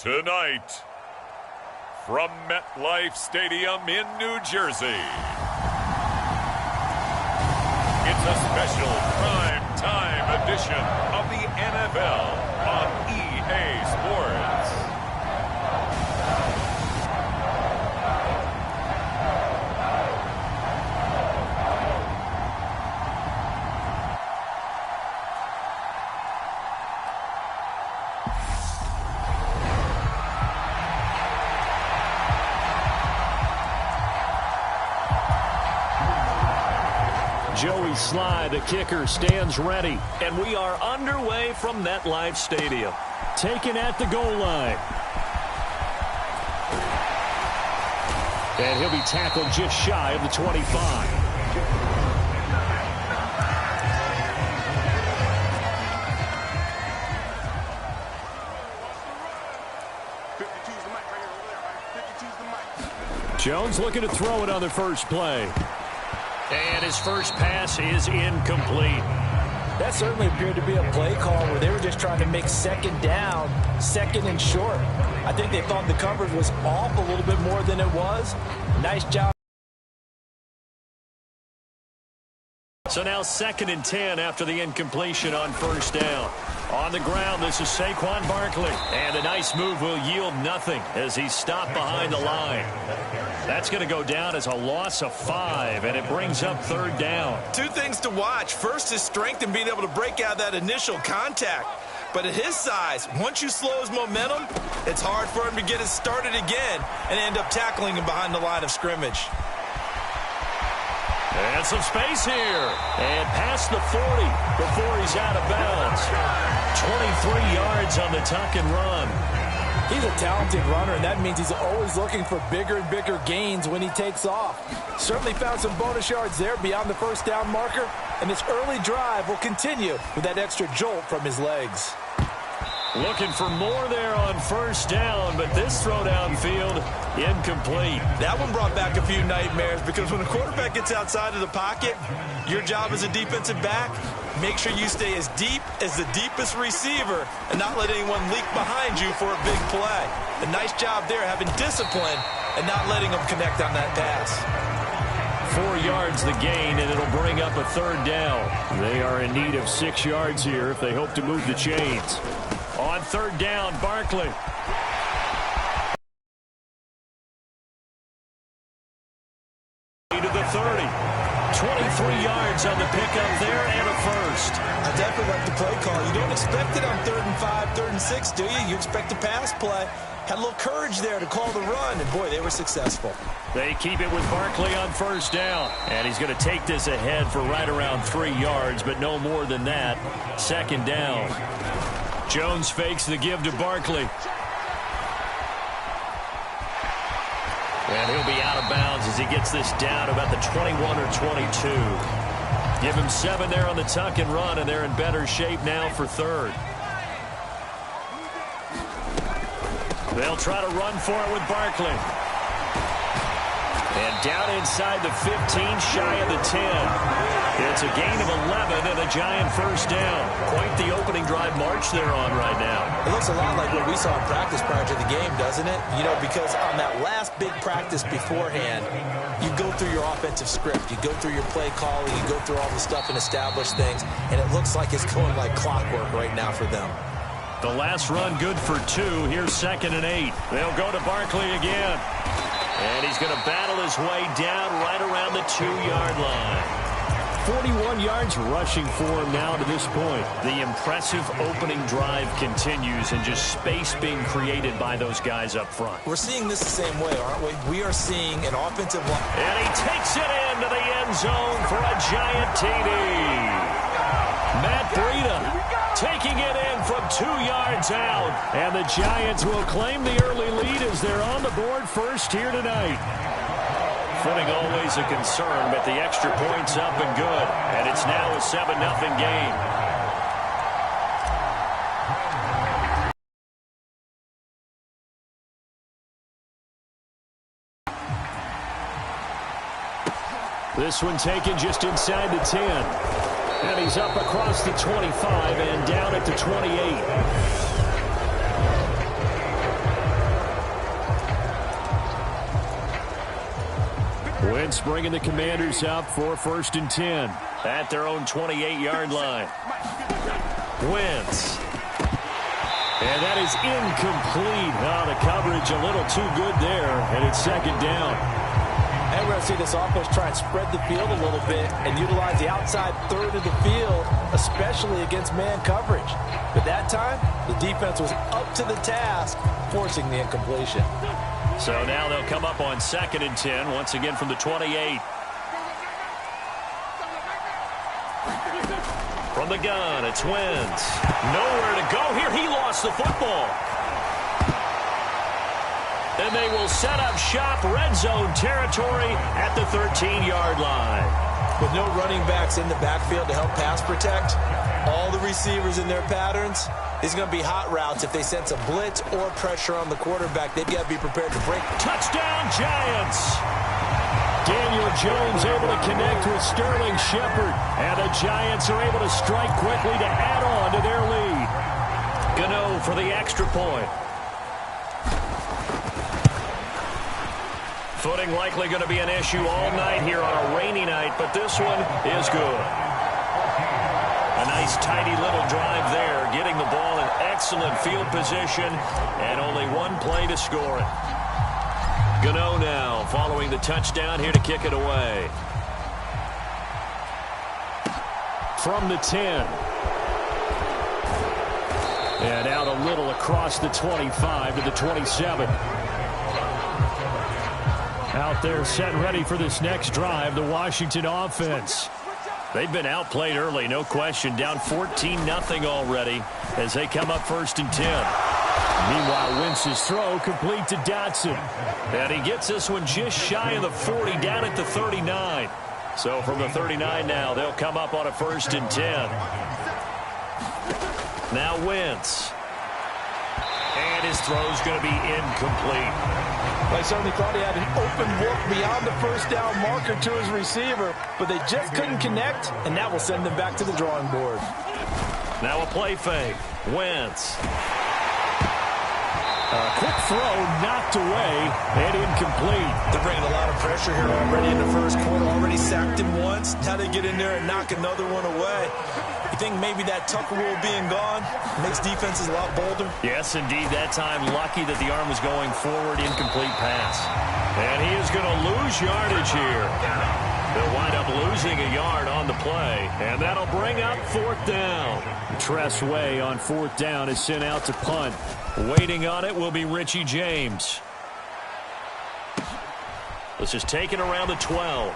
Tonight, from MetLife Stadium in New Jersey, it's a special prime time edition of the NFL on EA Sports. Joey Sly, the kicker, stands ready. And we are underway from MetLife Stadium. Taken at the goal line. And he'll be tackled just shy of the 25. Jones looking to throw it on the first play. And his first pass is incomplete. That certainly appeared to be a play call where they were just trying to make second down, second and short. I think they thought the coverage was off a little bit more than it was. Nice job. So now 2nd and 10 after the incompletion on first down. On the ground, this is Saquon Barkley. And a nice move will yield nothing as he's stopped behind the line. That's going to go down as a loss of 5, and it brings up 3rd down. Two things to watch. First, his strength in being able to break out that initial contact. But at his size, once you slow his momentum, it's hard for him to get it started again and end up tackling him behind the line of scrimmage. And some space here. And past the 40 before he's out of bounds. 23 yards on the tuck and run. He's a talented runner, and that means he's always looking for bigger and bigger gains when he takes off. Certainly found some bonus yards there beyond the first down marker, and this early drive will continue with that extra jolt from his legs. Looking for more there on first down, but this throw downfield, incomplete. That one brought back a few nightmares because when a quarterback gets outside of the pocket, your job as a defensive back, make sure you stay as deep as the deepest receiver and not let anyone leak behind you for a big play. A nice job there having discipline and not letting them connect on that pass. 4 yards the gain, and it'll bring up a 3rd down. They are in need of 6 yards here if they hope to move the chains. On 3rd down, Barkley. To the 30. 23 yards on the pickup there and a first. I definitely like the play call. You don't expect it on 3rd and 5, 3rd and 6, do you? You expect a pass play. Had a little courage there to call the run, and boy, they were successful. They keep it with Barkley on first down. And he's going to take this ahead for right around 3 yards, but no more than that. 2nd down. Jones fakes the give to Barkley. And he'll be out of bounds as he gets this down about the 21 or 22. Give him 7 there on the tuck and run, and they're in better shape now for 3rd. They'll try to run for it with Barkley. And down inside the 15, shy of the 10. It's a gain of 11 and a giant first down. Quite the opening drive march they're on right now. It looks a lot like what we saw in practice prior to the game, doesn't it? You know, because on that last big practice beforehand, you go through your offensive script. You go through your play calling. You go through all the stuff and establish things. And it looks like it's going like clockwork right now for them. The last run good for 2. Here's 2nd and 8. They'll go to Barkley again. And he's going to battle his way down right around the 2-yard line. 41 yards rushing for him now to this point. The impressive opening drive continues, and just space being created by those guys up front. We're seeing this the same way, aren't we? We are seeing an offensive line. And he takes it into the end zone for a giant TD. Matt Breida taking it in from 2 yards out. And the Giants will claim the early lead as they're on the board first here tonight. Footing always a concern, but the extra point's up and good. And it's now a 7-0 game. This one taken just inside the 10. And he's up across the 25 and down at the 28. Wentz bringing the Commanders up for 1st and 10 at their own 28-yard line. Wentz. And that is incomplete. Oh, the coverage a little too good there, and it's 2nd down. And we're going to see this offense try and spread the field a little bit and utilize the outside third of the field, especially against man coverage. But that time, the defense was up to the task, forcing the incompletion. So now they'll come up on 2nd and 10, once again from the 28. From the gun, it's Wentz. Nowhere to go here. He lost the football. And they will set up shop, red zone territory at the 13-yard line. With no running backs in the backfield to help pass protect, all the receivers in their patterns, these are going to be hot routes. If they sense a blitz or pressure on the quarterback, they've got to be prepared to break. Touchdown, Giants! Daniel Jones able to connect with Sterling Shepard. And the Giants are able to strike quickly to add on to their lead. Gano for the extra point. Footing likely going to be an issue all night here on a rainy night, but this one is good. A nice tidy little drive there, getting the ball in excellent field position, and only one play to score it. Gano now following the touchdown here to kick it away. From the 10. And out a little across the 25 to the 27. Out there set and ready for this next drive, the Washington offense. They've been outplayed early, no question. Down 14-0 already as they come up 1st and 10. Meanwhile, Wentz's throw complete to Dotson. And he gets this one just shy of the 40, down at the 39. So from the 39 now, they'll come up on a 1st and 10. Now Wentz. And his throw's going to be incomplete. I certainly thought he had an open look beyond the 1st down marker to his receiver, but they just couldn't connect, and that will send them back to the drawing board. Now a play fake. Wentz. A quick throw knocked away and incomplete. They're bringing a lot of pressure here already in the 1st quarter. Already sacked him once. Now they get in there and knock another one away. You think maybe that Tucker rule being gone makes defenses a lot bolder? Yes, indeed. That time, lucky that the arm was going forward. Incomplete pass. And he is going to lose yardage here. They'll wind up losing a yard on the play. And that'll bring up 4th down. Tress Way on 4th down is sent out to punt. Waiting on it will be Richie James. This is taken around the 12.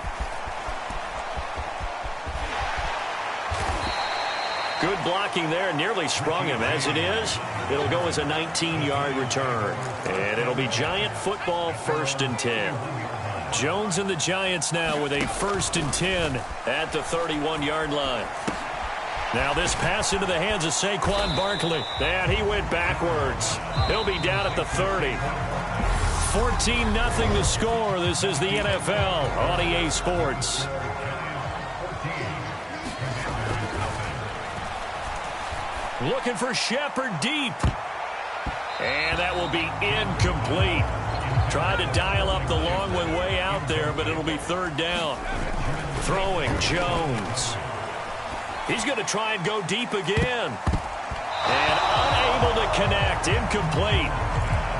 Good blocking there. Nearly sprung him. As it is, it'll go as a 19-yard return. And it'll be Giant football 1st and 10. Jones and the Giants now with a 1st and 10 at the 31-yard line. Now this pass into the hands of Saquon Barkley. And he went backwards. He'll be down at the 30. 14-0 the score. This is the NFL on EA Sports. Looking for Shepard deep. And that will be incomplete. Tried to dial up the long one way out there, but it'll be 3rd down. Throwing Jones. He's going to try and go deep again. And unable to connect. Incomplete.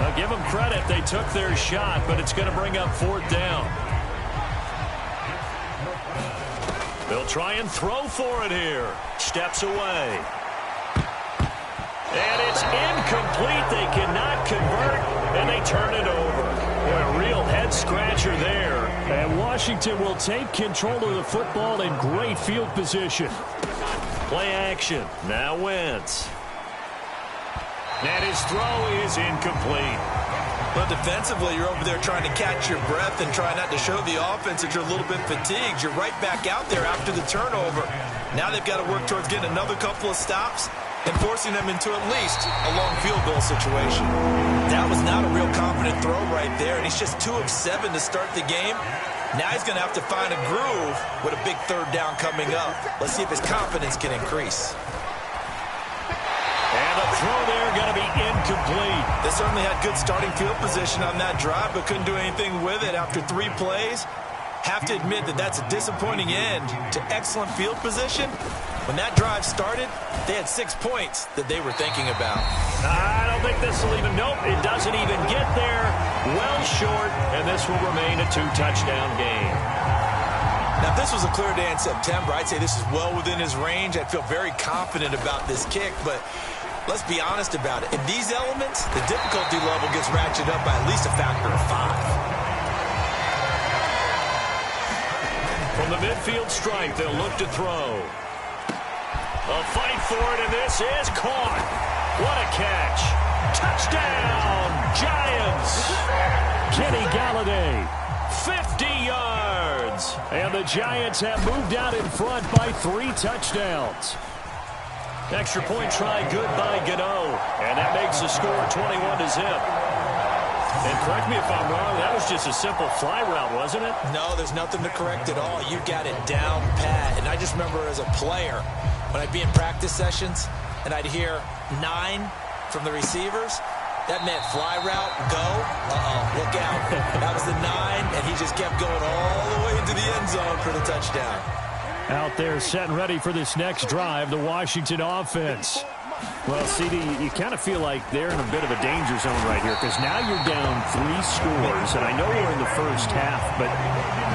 I'll give them credit. They took their shot, but it's going to bring up 4th down. They'll try and throw for it here. Steps away. And it's incomplete. They cannot convert, and they turn it over. Boy, a real head-scratcher there. And Washington will take control of the football in great field position. Play action. Now Wentz. And his throw is incomplete. But defensively, you're over there trying to catch your breath and try not to show the offense that you're a little bit fatigued. You're right back out there after the turnover. Now they've got to work towards getting another couple of stops and forcing them into at least a long field goal situation. That was not a real confident throw right there, and he's just 2 of 7 to start the game. Now he's going to have to find a groove with a big 3rd down coming up. Let's see if his confidence can increase. And the throw there going to be incomplete. They certainly had good starting field position on that drive, but couldn't do anything with it after 3 plays. Have to admit that that's a disappointing end to excellent field position. When that drive started, they had 6 points that they were thinking about. I don't think this will even, nope, it doesn't even get there. Well short, and this will remain a 2-touchdown game. Now, if this was a clear day in September, I'd say this is well within his range. I'd feel very confident about this kick, but let's be honest about it. In these elements, the difficulty level gets ratcheted up by at least a factor of 5. From the midfield stripe, they'll look to throw. A fight for it, and this is caught. What a catch. Touchdown, Giants. Kenny Galladay, 50 yards. And the Giants have moved out in front by 3 touchdowns. Extra point try good by Gano. And that makes the score 21-0. And correct me if I'm wrong, that was just a simple fly route, wasn't it? No, there's nothing to correct at all. You got it down pat. And I just remember as a player, when I'd be in practice sessions and I'd hear 9 from the receivers, that meant fly route, go, look out. That was the 9, and he just kept going all the way into the end zone for the touchdown. Out there set and ready for this next drive, the Washington offense. Well, CD, you kind of feel like they're in a bit of a danger zone right here because now you're down 3 scores, and I know we're in the first half, but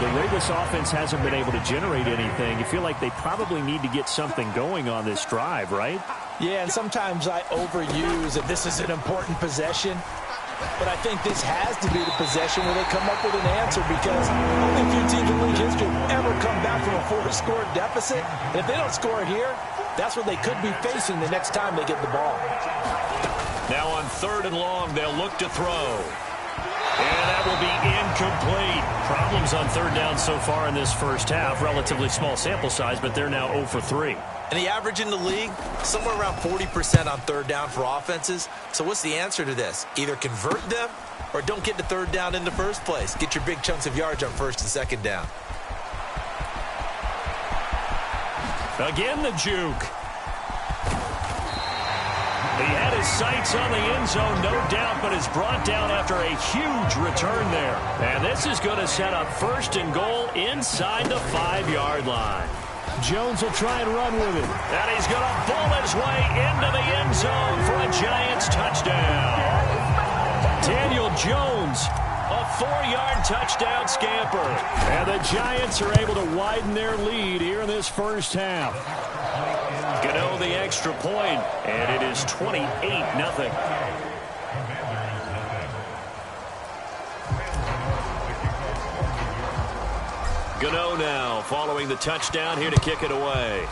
the way this offense hasn't been able to generate anything, you feel like they probably need to get something going on this drive, right? Yeah, and sometimes I overuse that this is an important possession, but I think this has to be the possession where they come up with an answer because only a few teams in league history have ever come back from a 4-score deficit. And if they don't score it here, that's what they could be facing the next time they get the ball. Now on 3rd and long, they'll look to throw. And that will be incomplete. Problems on 3rd down so far in this first half. Relatively small sample size, but they're now 0 for 3. And the average in the league, somewhere around 40% on 3rd down for offenses. So what's the answer to this? Either convert them or don't get to 3rd down in the first place. Get your big chunks of yards on 1st and 2nd down. Again, the juke. He had his sights on the end zone, no doubt, but is brought down after a huge return there. And this is going to set up 1st and goal inside the 5-yard line. Jones will try and run with it. And he's going to pull his way into the end zone for a Giants touchdown. Daniel Jones, a 4-yard touchdown scamper. And the Giants are able to widen their lead here in this first half. Gano the extra point, and it is 28-0. Gano now following the touchdown here to kick it away.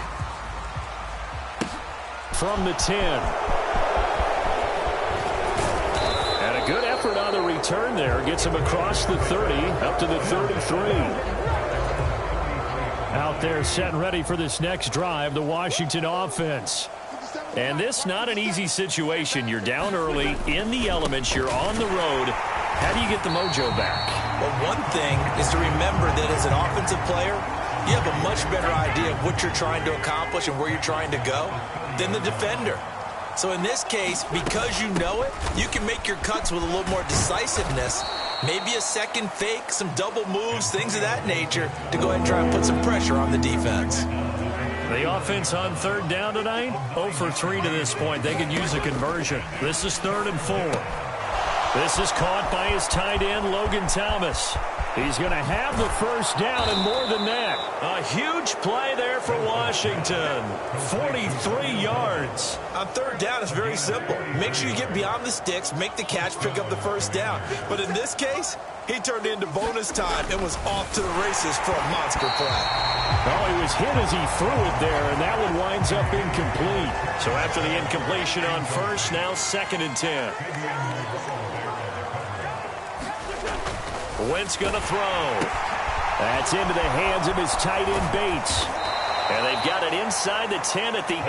From the 10. And a good effort on the return there. Gets him across the 30 up to the 33. Out there set and ready for this next drive, the Washington offense. And this not an easy situation. You're down early, in the elements, you're on the road. How do you get the mojo back? Well, one thing is to remember that as an offensive player, you have a much better idea of what you're trying to accomplish and where you're trying to go than the defender. So in this case, because you know it, you can make your cuts with a little more decisiveness. Maybe a second fake, some double moves, things of that nature to go ahead and try and put some pressure on the defense. The offense on 3rd down tonight, 0 for 3 to this point. They could use a conversion. This is 3rd and 4. This is caught by his tight end, Logan Thomas. He's going to have the 1st down and more than that. A huge play there for Washington. 43 yards. On 3rd down, it's very simple. Make sure you get beyond the sticks, make the catch, pick up the 1st down. But in this case, he turned into bonus time and was off to the races for a monster play. Oh, he was hit as he threw it there, and that one winds up incomplete. So after the incompletion on 1st, now 2nd and 10. Wentz going to throw. That's into the hands of his tight end Bates. And they've got it inside the 10 at the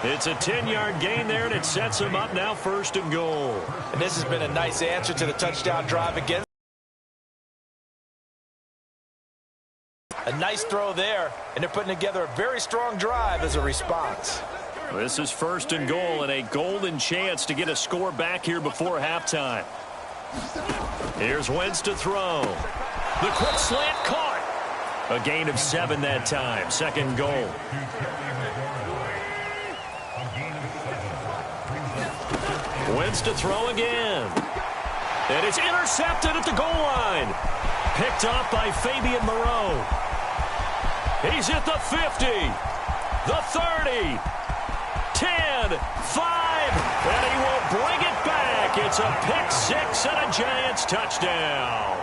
8. It's a 10-yard gain there, and it sets them up now 1st and goal. And this has been a nice answer to the touchdown drive again. A nice throw there, and they're putting together a very strong drive as a response. This is 1st and goal, and a golden chance to get a score back here before halftime. Here's Wentz to throw. The quick slant caught. A gain of 7 that time. Second goal. Wentz to throw again. And it's intercepted at the goal line. Picked up by Fabian Moreau. He's at the 50, the 30, 10, 5, and he will bring it back. It's a pick six and a Giants touchdown.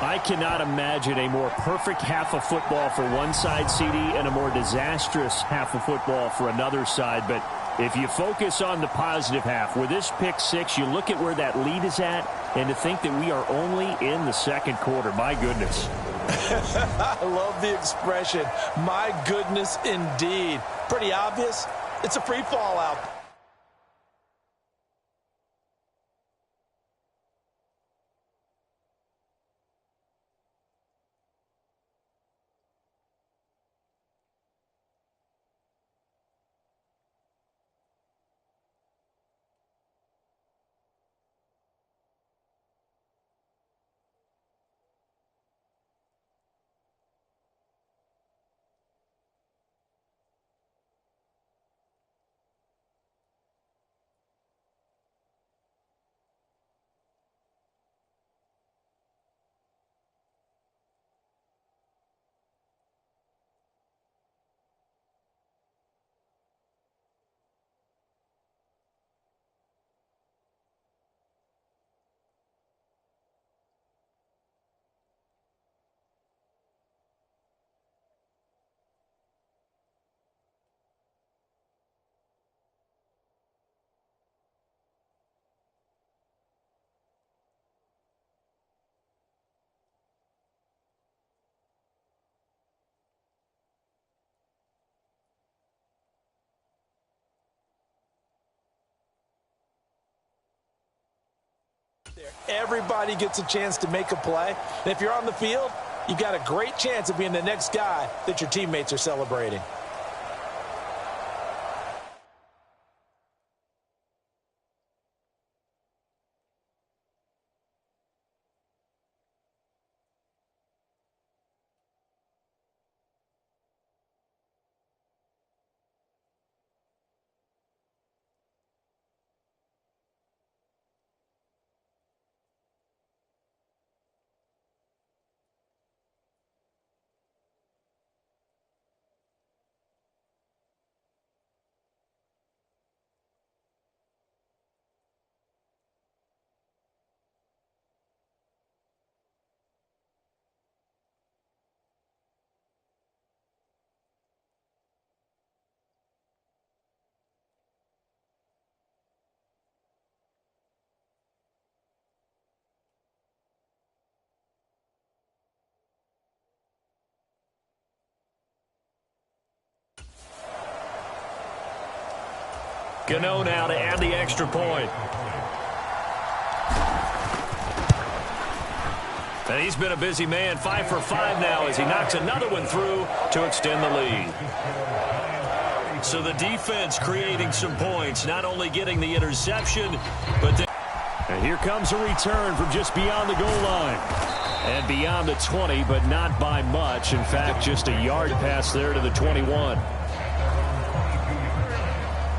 I cannot imagine a more perfect half of football for one side, CD, and a more disastrous half of football for another side. But if you focus on the positive half, with this pick six, you look at where that lead is at, and to think that we are only in the second quarter. My goodness. I love the expression, my goodness indeed. Pretty obvious. It's a free fall out. Everybody gets a chance to make a play. And if you're on the field, you've got a great chance of being the next guy that your teammates are celebrating. Gano now to add the extra point. And he's been a busy man, 5 for 5 now as he knocks another one through to extend the lead. So the defense creating some points, not only getting the interception, but and here comes a return from just beyond the goal line. And beyond the 20, but not by much. In fact, just a yard pass there to the 21.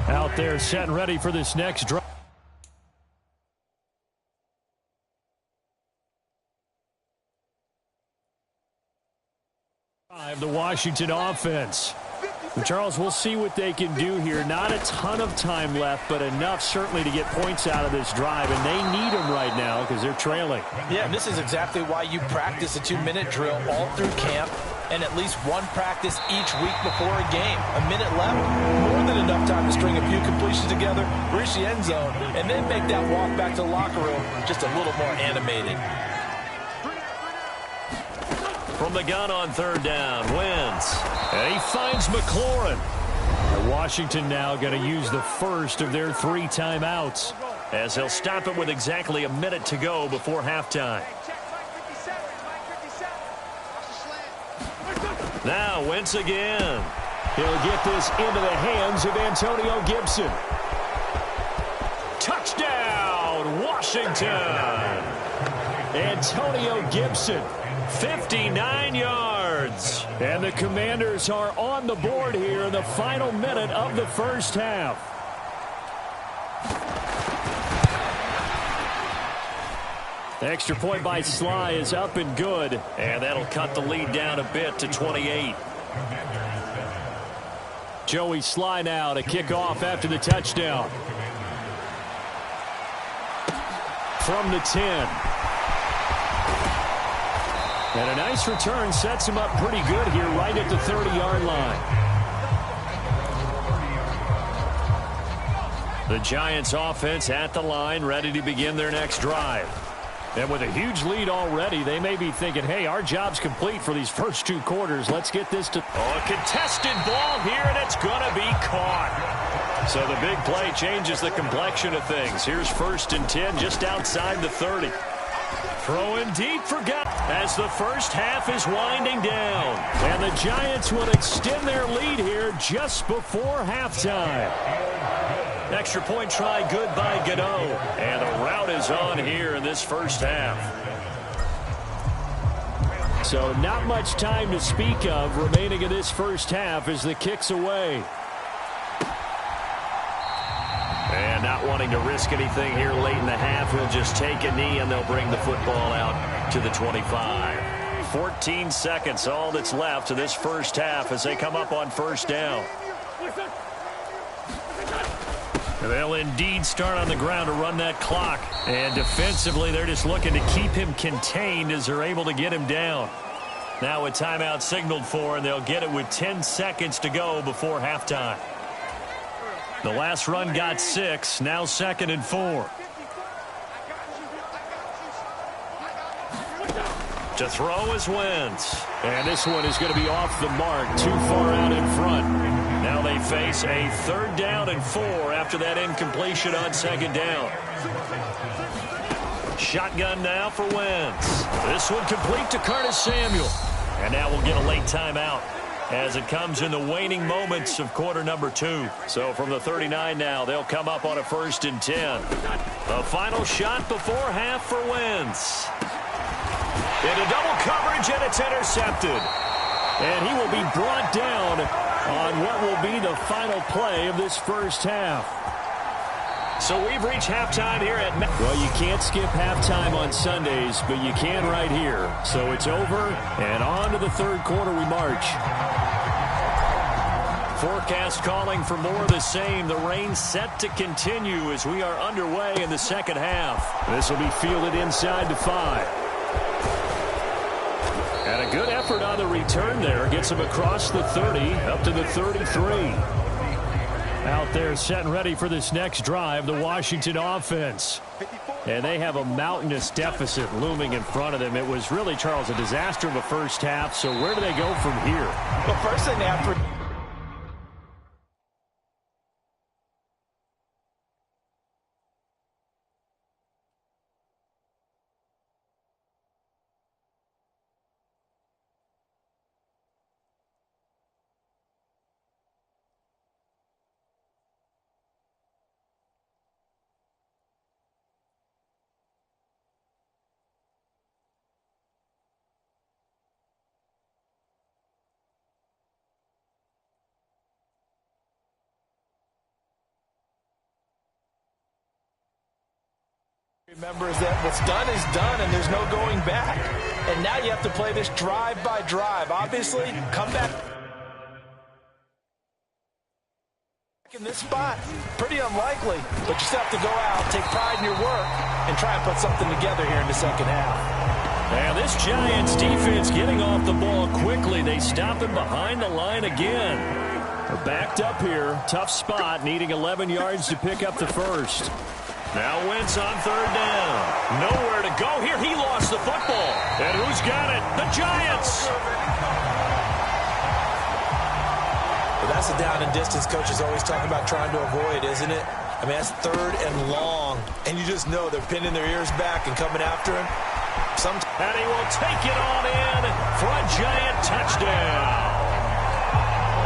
Out there set and ready for this next drive. The Washington offense. And Charles, we'll see what they can do here. Not a ton of time left, but enough certainly to get points out of this drive, and they need them right now because they're trailing. Yeah, and this is exactly why you practice a 2-minute drill all through camp and at least one practice each week before a game. A minute left, more than enough time to string a few completions together, reach the end zone, and then make that walk back to the locker room just a little more animated. From the gun on third down, Wentz. And he finds McLaurin. And Washington now going to use the first of their 3 timeouts as they'll stop it with exactly a minute to go before halftime. Now Wentz again. He'll get this into the hands of Antonio Gibson. Touchdown, Washington. Antonio Gibson 59 yards. And the Commanders are on the board here in the final minute of the first half. The extra point by Sly is up and good. And that'll cut the lead down a bit to 28. Joey Sly now to kick off after the touchdown. From the 10. And a nice return sets him up pretty good here right at the 30-yard line. The Giants offense at the line, ready to begin their next drive. And with a huge lead already, they may be thinking, hey, our job's complete for these first 2 quarters. Let's get this to... Oh, a contested ball here, and it's going to be caught. So the big play changes the complexion of things. Here's 1st and 10 just outside the 30. Throwing deep for God as the first half is winding down. And the Giants will extend their lead here just before halftime. Extra point try good by Godot. And the route is on here in this first half. So not much time to speak of remaining in this first half as the kick's away. And not wanting to risk anything here late in the half, he'll just take a knee and they'll bring the football out to the 25. 14 seconds, all that's left of this first half as they come up on first down. They'll indeed start on the ground to run that clock. And defensively, they're just looking to keep him contained as they're able to get him down. Now a timeout signaled for, and they'll get it with 10 seconds to go before halftime. The last run got 6, now 2nd and 4. To throw is Wentz. And this one is going to be off the mark, too far out in front. Now they face a 3rd down and 4 after that incompletion on 2nd down. Shotgun now for Wentz. This one complete to Curtis Samuel. And now we'll get a late timeout as it comes in the waning moments of quarter number 2. So from the 39 now, they'll come up on a 1st and 10. The final shot before half for Wentz. Into double coverage, and it's intercepted. And he will be brought down on what will be the final play of this first half. So we've reached halftime here at... Well, you can't skip halftime on Sundays, but you can right here. So it's over, and on to the 3rd quarter we march. Forecast calling for more of the same. The rain set to continue as we are underway in the 2nd half. This will be fielded inside the 5. And a good effort on the return there. Gets him across the 30, up to the 33. Out there set and ready for this next drive, the Washington offense. And they have a mountainous deficit looming in front of them. It was really, Charles, a disaster of a first half. So where do they go from here? Well, first thing they have to... Remember is that what's done is done, and there's no going back. And now you have to play this drive by drive. Obviously, come back in this spot. Pretty unlikely, but you still have to go out, take pride in your work, and try and put something together here in the 2nd half. And this Giants defense getting off the ball quickly. They stop him behind the line again. They're backed up here. Tough spot, needing 11 yards to pick up the first. Now Wentz on 3rd down. Nowhere to go here. He lost the football. And who's got it? The Giants. Well, that's a down and distance coach is always talking about trying to avoid, isn't it? I mean, that's 3rd and long. And you just know they're pinning their ears back and coming after him. And he will take it on in for a Giant touchdown.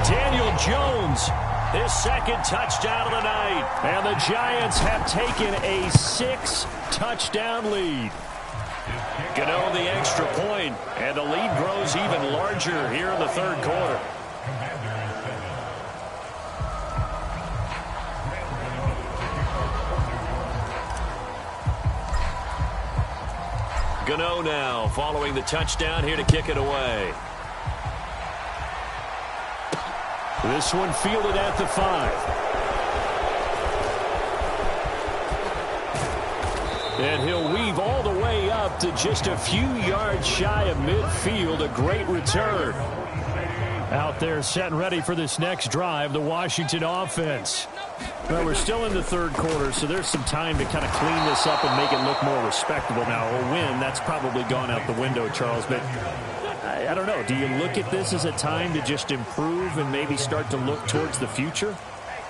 Daniel Jones, his 2nd touchdown of the night. And the Giants have taken a 6-touchdown lead. Gano the extra point, and the lead grows even larger here in the third quarter. Gano now following the touchdown here to kick it away. This one fielded at the 5. And he'll weave all the way up to just a few yards shy of midfield. A great return. Out there set and ready for this next drive, the Washington offense. Well, we're still in the third quarter, so there's some time to kind of clean this up and make it look more respectable. Now, a win, that's probably gone out the window, Charles, but I don't know. Do you look at this as a time to just improve and maybe start to look towards the future?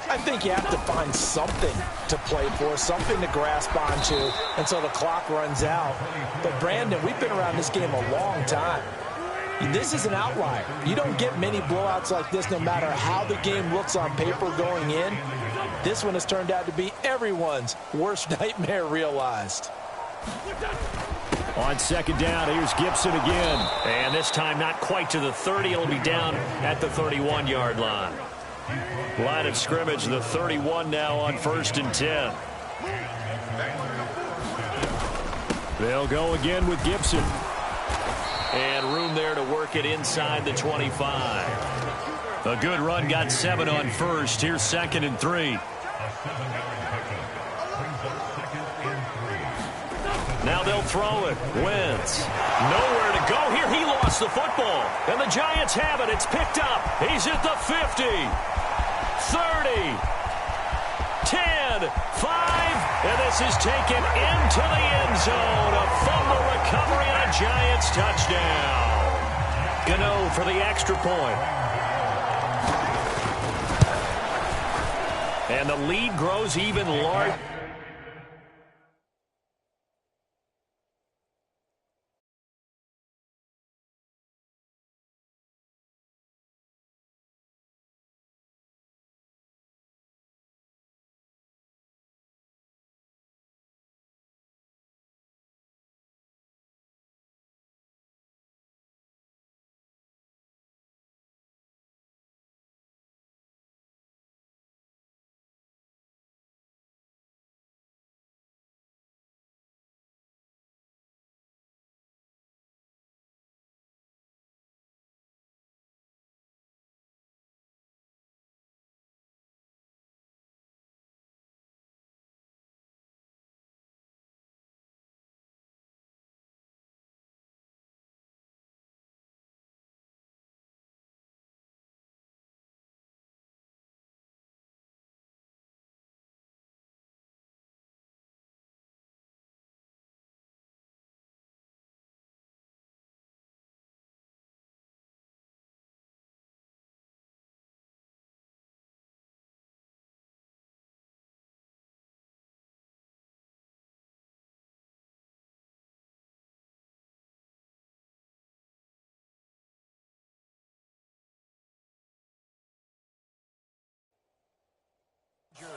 I think you have to find something to play for, something to grasp onto until the clock runs out. But, Brandon, we've been around this game a long time. This is an outlier. You don't get many blowouts like this no matter how the game looks on paper going in. This one has turned out to be everyone's worst nightmare realized. On second down, here's Gibson again. And this time not quite to the 30. It'll be down at the 31-yard line. Line of scrimmage, the 31 now on 1st and 10. They'll go again with Gibson. And room there to work it inside the 25. A good run, got 7 on first. Here's 2nd and 3. Now they'll throw it. Wentz. Nowhere to go here. He lost the football. And the Giants have it. It's picked up. He's at the 50. 30, 10, 5, and this is taken into the end zone. A fumble recovery and a Giants touchdown. Gano for the extra point. And the lead grows even larger.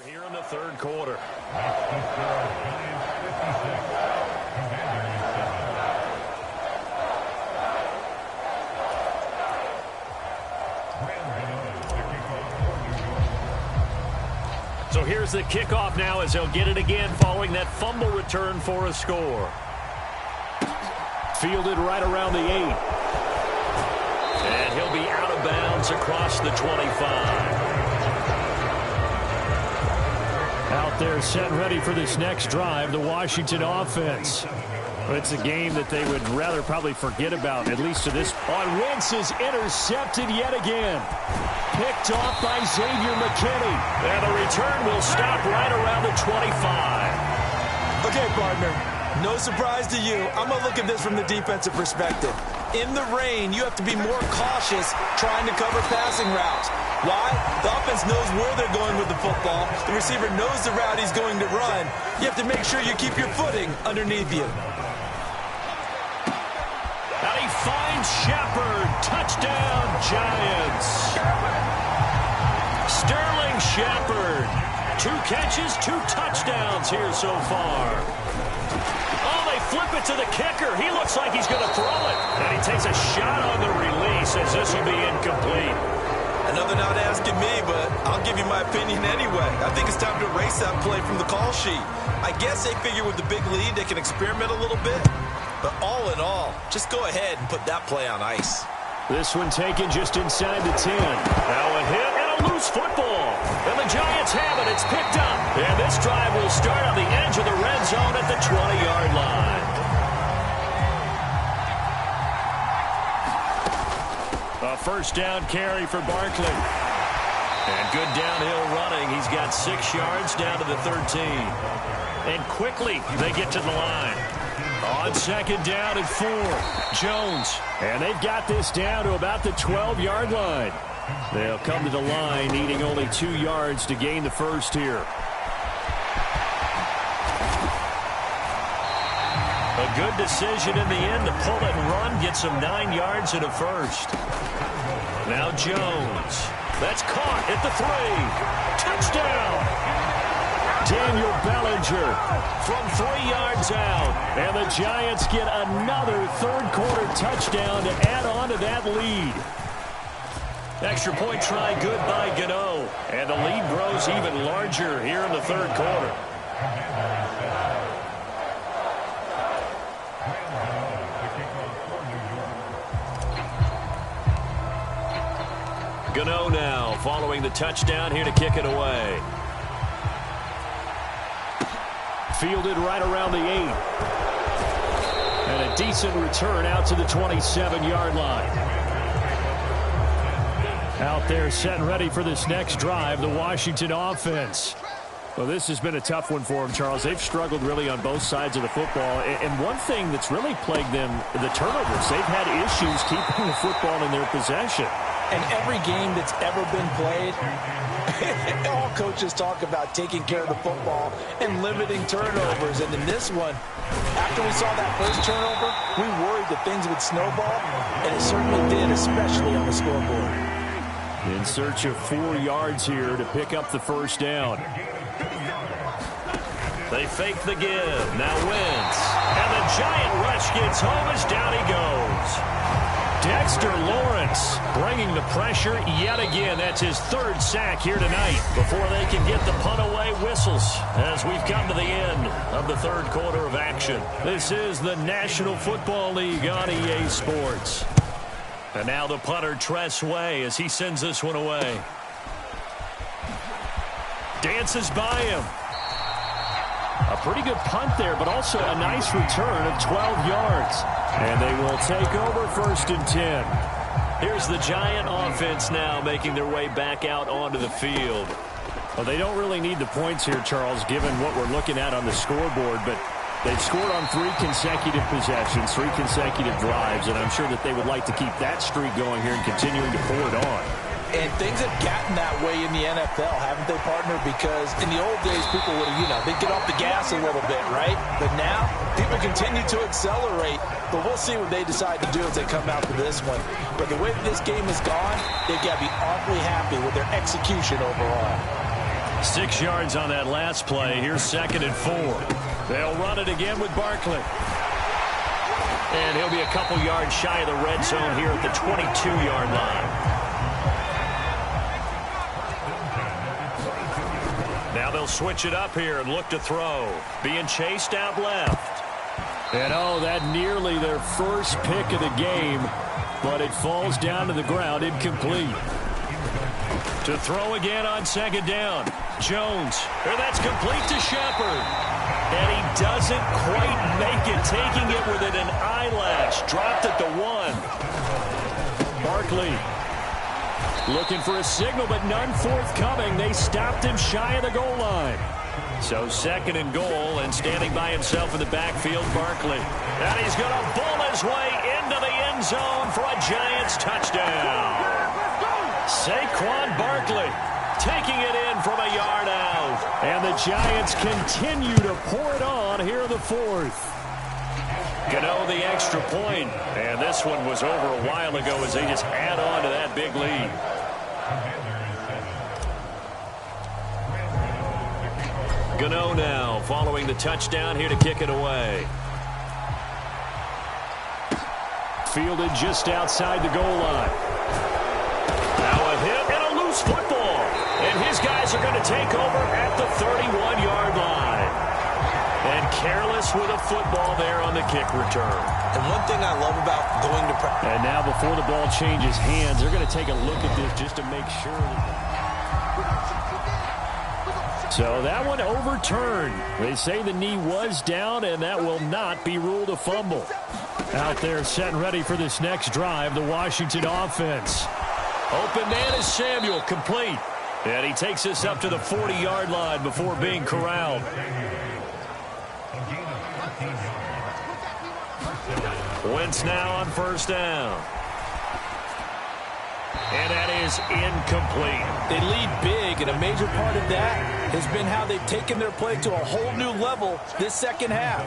Here in the third quarter. So here's the kickoff now as they'll get it again following that fumble return for a score. Fielded right around the 8. And he'll be out of bounds across the 25. Out there set and ready for this next drive, the Washington offense. It's a game that they would rather probably forget about, at least to this point. Wentz is intercepted yet again. Picked off by Xavier McKinney. And the return will stop right around the 25. Okay, partner, no surprise to you. I'm going to look at this from the defensive perspective. In the rain, you have to be more cautious trying to cover passing routes. Why? The offense knows where they're going with the football. The receiver knows the route he's going to run. You have to make sure you keep your footing underneath you. And he finds Shepard. Touchdown, Giants. Sterling Shepard. 2 catches, 2 touchdowns here so far. Oh, they flip it to the kicker. He looks like he's going to throw it. And he takes a shot on the release as this will be incomplete. I know they're not asking me, but I'll give you my opinion anyway. I think it's time to erase that play from the call sheet. I guess they figure with the big lead they can experiment a little bit. But all in all, just go ahead and put that play on ice. This one taken just inside the 10. Now a hit and a loose football. And the Giants have it. It's picked up. And this drive will start on the edge of the red zone at the 20-yard line. A first down carry for Barkley. And good downhill running. He's got 6 yards down to the 13. And quickly they get to the line. On second down and 4, Jones. And they've got this down to about the 12-yard line. They'll come to the line needing only 2 yards to gain the first here. A good decision in the end to pull it and run, get some 9 yards and a first. Now Jones. That's caught at the 3. Touchdown! Daniel Bellinger from 3 yards out. And the Giants get another third-quarter touchdown to add on to that lead. Extra point try good by Gano. And the lead grows even larger here in the third quarter. Gano now following the touchdown here to kick it away. Fielded right around the 8. And a decent return out to the 27-yard line. Out there set and ready for this next drive, the Washington offense. Well, this has been a tough one for them, Charles. They've struggled really on both sides of the football. And one thing that's really plagued them, the turnovers. They've had issues keeping the football in their possession. And every game that's ever been played, all coaches talk about taking care of the football and limiting turnovers. And in this one, after we saw that first turnover, we worried that things would snowball, and it certainly did, especially on the scoreboard. In search of 4 yards here to pick up the first down. They fake the give. Now Wentz. And the Giant rush gets home as down he goes. Dexter Lawrence bringing the pressure yet again. That's his 3rd sack here tonight before they can get the punt away whistles as we've come to the end of the third quarter of action. This is the National Football League on EA Sports. And now the punter, Tress Way, as he sends this one away. Dances by him. A pretty good punt there, but also a nice return of 12 yards. And they will take over 1st and 10. Here's the Giant offense now making their way back out onto the field. Well, they don't really need the points here, Charles, given what we're looking at on the scoreboard, but they've scored on 3 consecutive possessions, 3 consecutive drives, and I'm sure that they would like to keep that streak going here and continuing to pull it on. And things have gotten that way in the NFL, haven't they, partner? Because in the old days, people would have, they'd get off the gas a little bit, right? But now, people continue to accelerate. But we'll see what they decide to do as they come out to this one. But the way that this game has gone, they've got to be awfully happy with their execution overall. 6 yards on that last play. Here's 2nd and 4. They'll run it again with Barkley. And he'll be a couple yards shy of the red zone here at the 22-yard line. Now they'll switch it up here and look to throw. Being chased out left. And that nearly their first pick of the game, but it falls down to the ground, incomplete. To throw again on 2nd down. Jones. And that's complete to Shepard. And he doesn't quite make it, taking it within an eyelash. Dropped at the 1. Barkley. Looking for a signal, but none forthcoming. They stopped him shy of the goal line. So 2nd and goal, and standing by himself in the backfield, Barkley. And he's going to bull his way into the end zone for a Giants touchdown. Saquon Barkley taking it in from a yard out. And the Giants continue to pour it on here in the 4th. Gano the extra point. And this one was over a while ago as they just add on to that big lead. Gano now following the touchdown here to kick it away. fielded just outside the goal line. Now a hit and a loose football. And his guys are going to take over at the 31-yard line. And careless with a football there on the kick return. And one thing I love about going to practice. And now before the ball changes hands, they're going to take a look at this just to make sure. So that one overturned. They say the knee was down, and that will not be ruled a fumble. Out there set and ready for this next drive, the Washington offense. Open man is Samuel, complete. And he takes us up to the 40-yard line before being corralled. Wentz now on first down. And that is incomplete. They lead big, and a major part of that has been how they've taken their play to a whole new level this second half.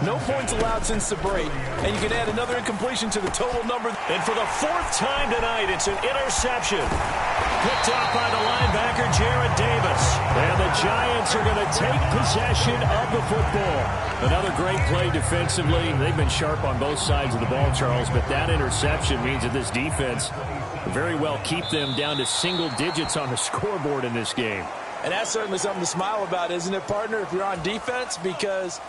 No points allowed since the break, and you can add another incompletion to the total number. And for the fourth time tonight, it's an interception. Picked off by the linebacker, Jarrad Davis. And the Giants are going to take possession of the football. Another great play defensively. They've been sharp on both sides of the ball, Charles, but that interception means that this defense very well keep them down to single digits on the scoreboard in this game. And that's certainly something to smile about, isn't it, partner, if you're on defense? Because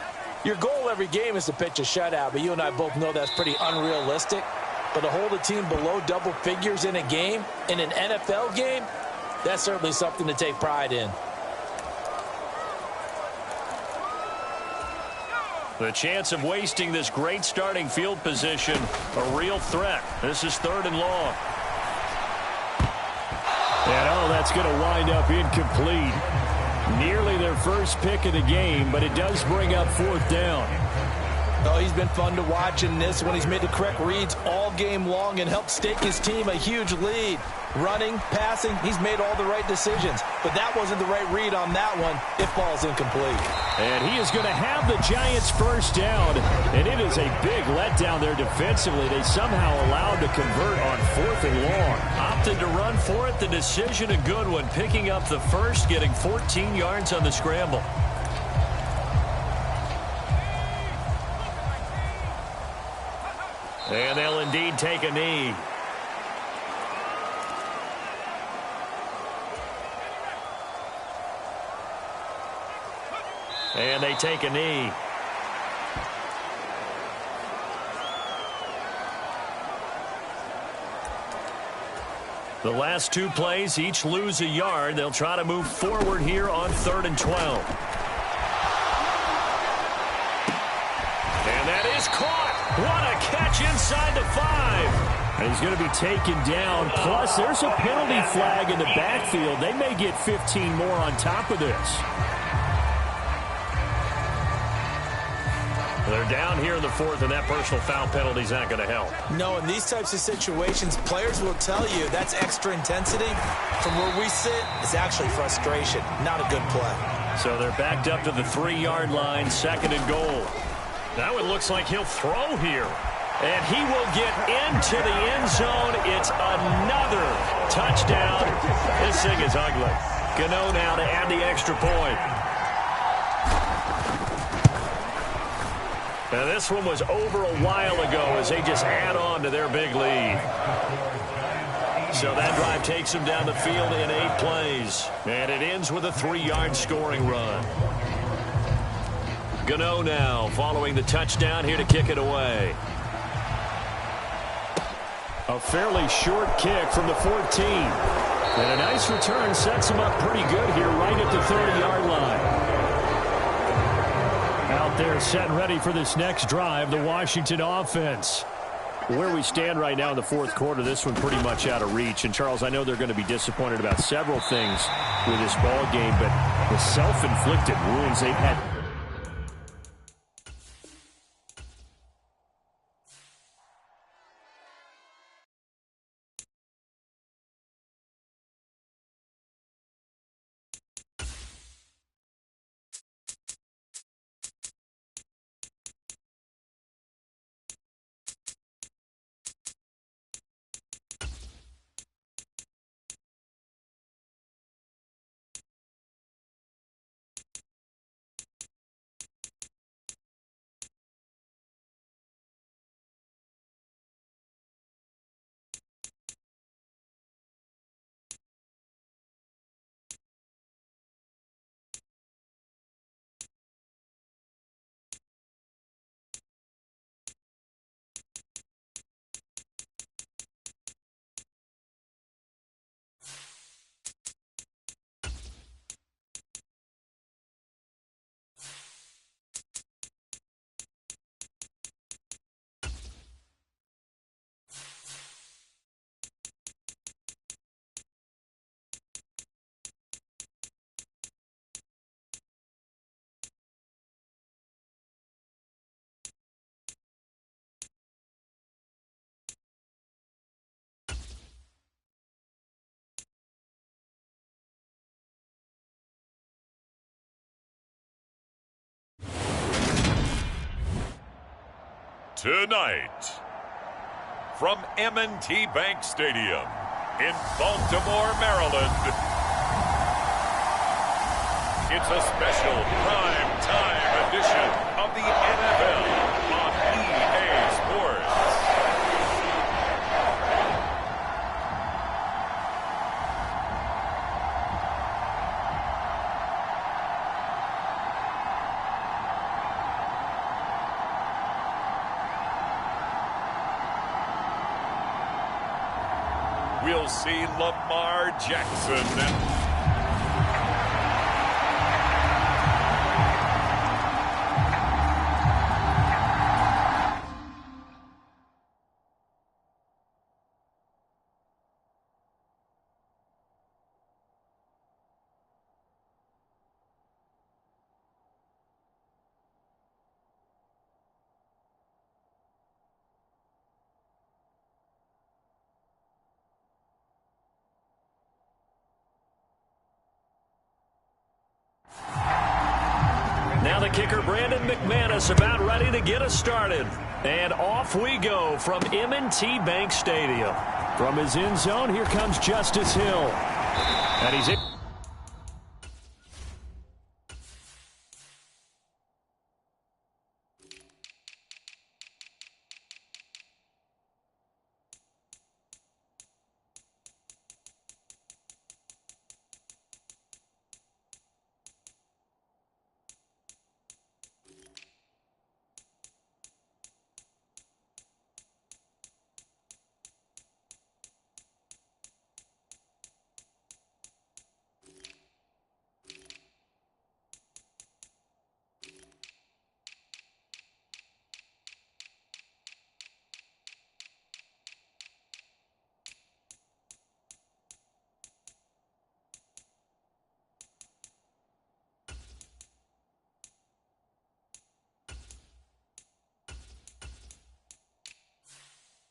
your goal every game is to pitch a shutout, but you and I both know that's pretty unrealistic. But to hold a team below double figures in a game, in an NFL game, that's certainly something to take pride in. The chance of wasting this great starting field position, a real threat. This is 3rd and long. And, oh, that's going to wind up incomplete. Nearly their first pick of the game, but it does bring up 4th down. Oh, he's been fun to watch in this one. He's made the correct reads all game long and helped stake his team a huge lead. Running, passing, he's made all the right decisions. But that wasn't the right read on that one. It falls incomplete. And he is going to have the Giants first down. And it is a big letdown there defensively. They somehow allowed to convert on 4th and long. Opted to run for it. The decision a good one. Picking up the first, getting 14 yards on the scramble. And they'll indeed take a knee. And they take a knee. The last 2 plays, each lose a yard. They'll try to move forward here on 3rd and 12. And that is caught. What a catch inside the 5. And he's going to be taken down. Plus, there's a penalty flag in the backfield. They may get 15 more on top of this. They're down here in the 4th, and that personal foul penalty is not going to help. No, in these types of situations, players will tell you that's extra intensity. From where we sit, it's actually frustration, not a good play. So they're backed up to the 3-yard line, 2nd and goal. Now it looks like he'll throw here. And he will get into the end zone. It's another touchdown. This thing is ugly. Gano now to add the extra point. Now this one was over a while ago as they just add on to their big lead. So that drive takes them down the field in 8 plays. And it ends with a 3-yard scoring run. Gano now following the touchdown here to kick it away. A fairly short kick from the 14. And a nice return sets him up pretty good here right at the 30-yard line. Out there set and ready for this next drive, the Washington offense. Where we stand right now in the 4th quarter, this one pretty much out of reach. And, Charles, I know they're going to be disappointed about several things with this ball game, but the self-inflicted wounds they've had Tonight, from M&T Bank Stadium in Baltimore, Maryland, it's a special prime time edition of the NFL on EA Sports. We'll see Lamar Jackson. Now the kicker, Brandon McManus, about ready to get us started. And off we go from M&T Bank Stadium. From his end zone, here comes Justice Hill. And he's in.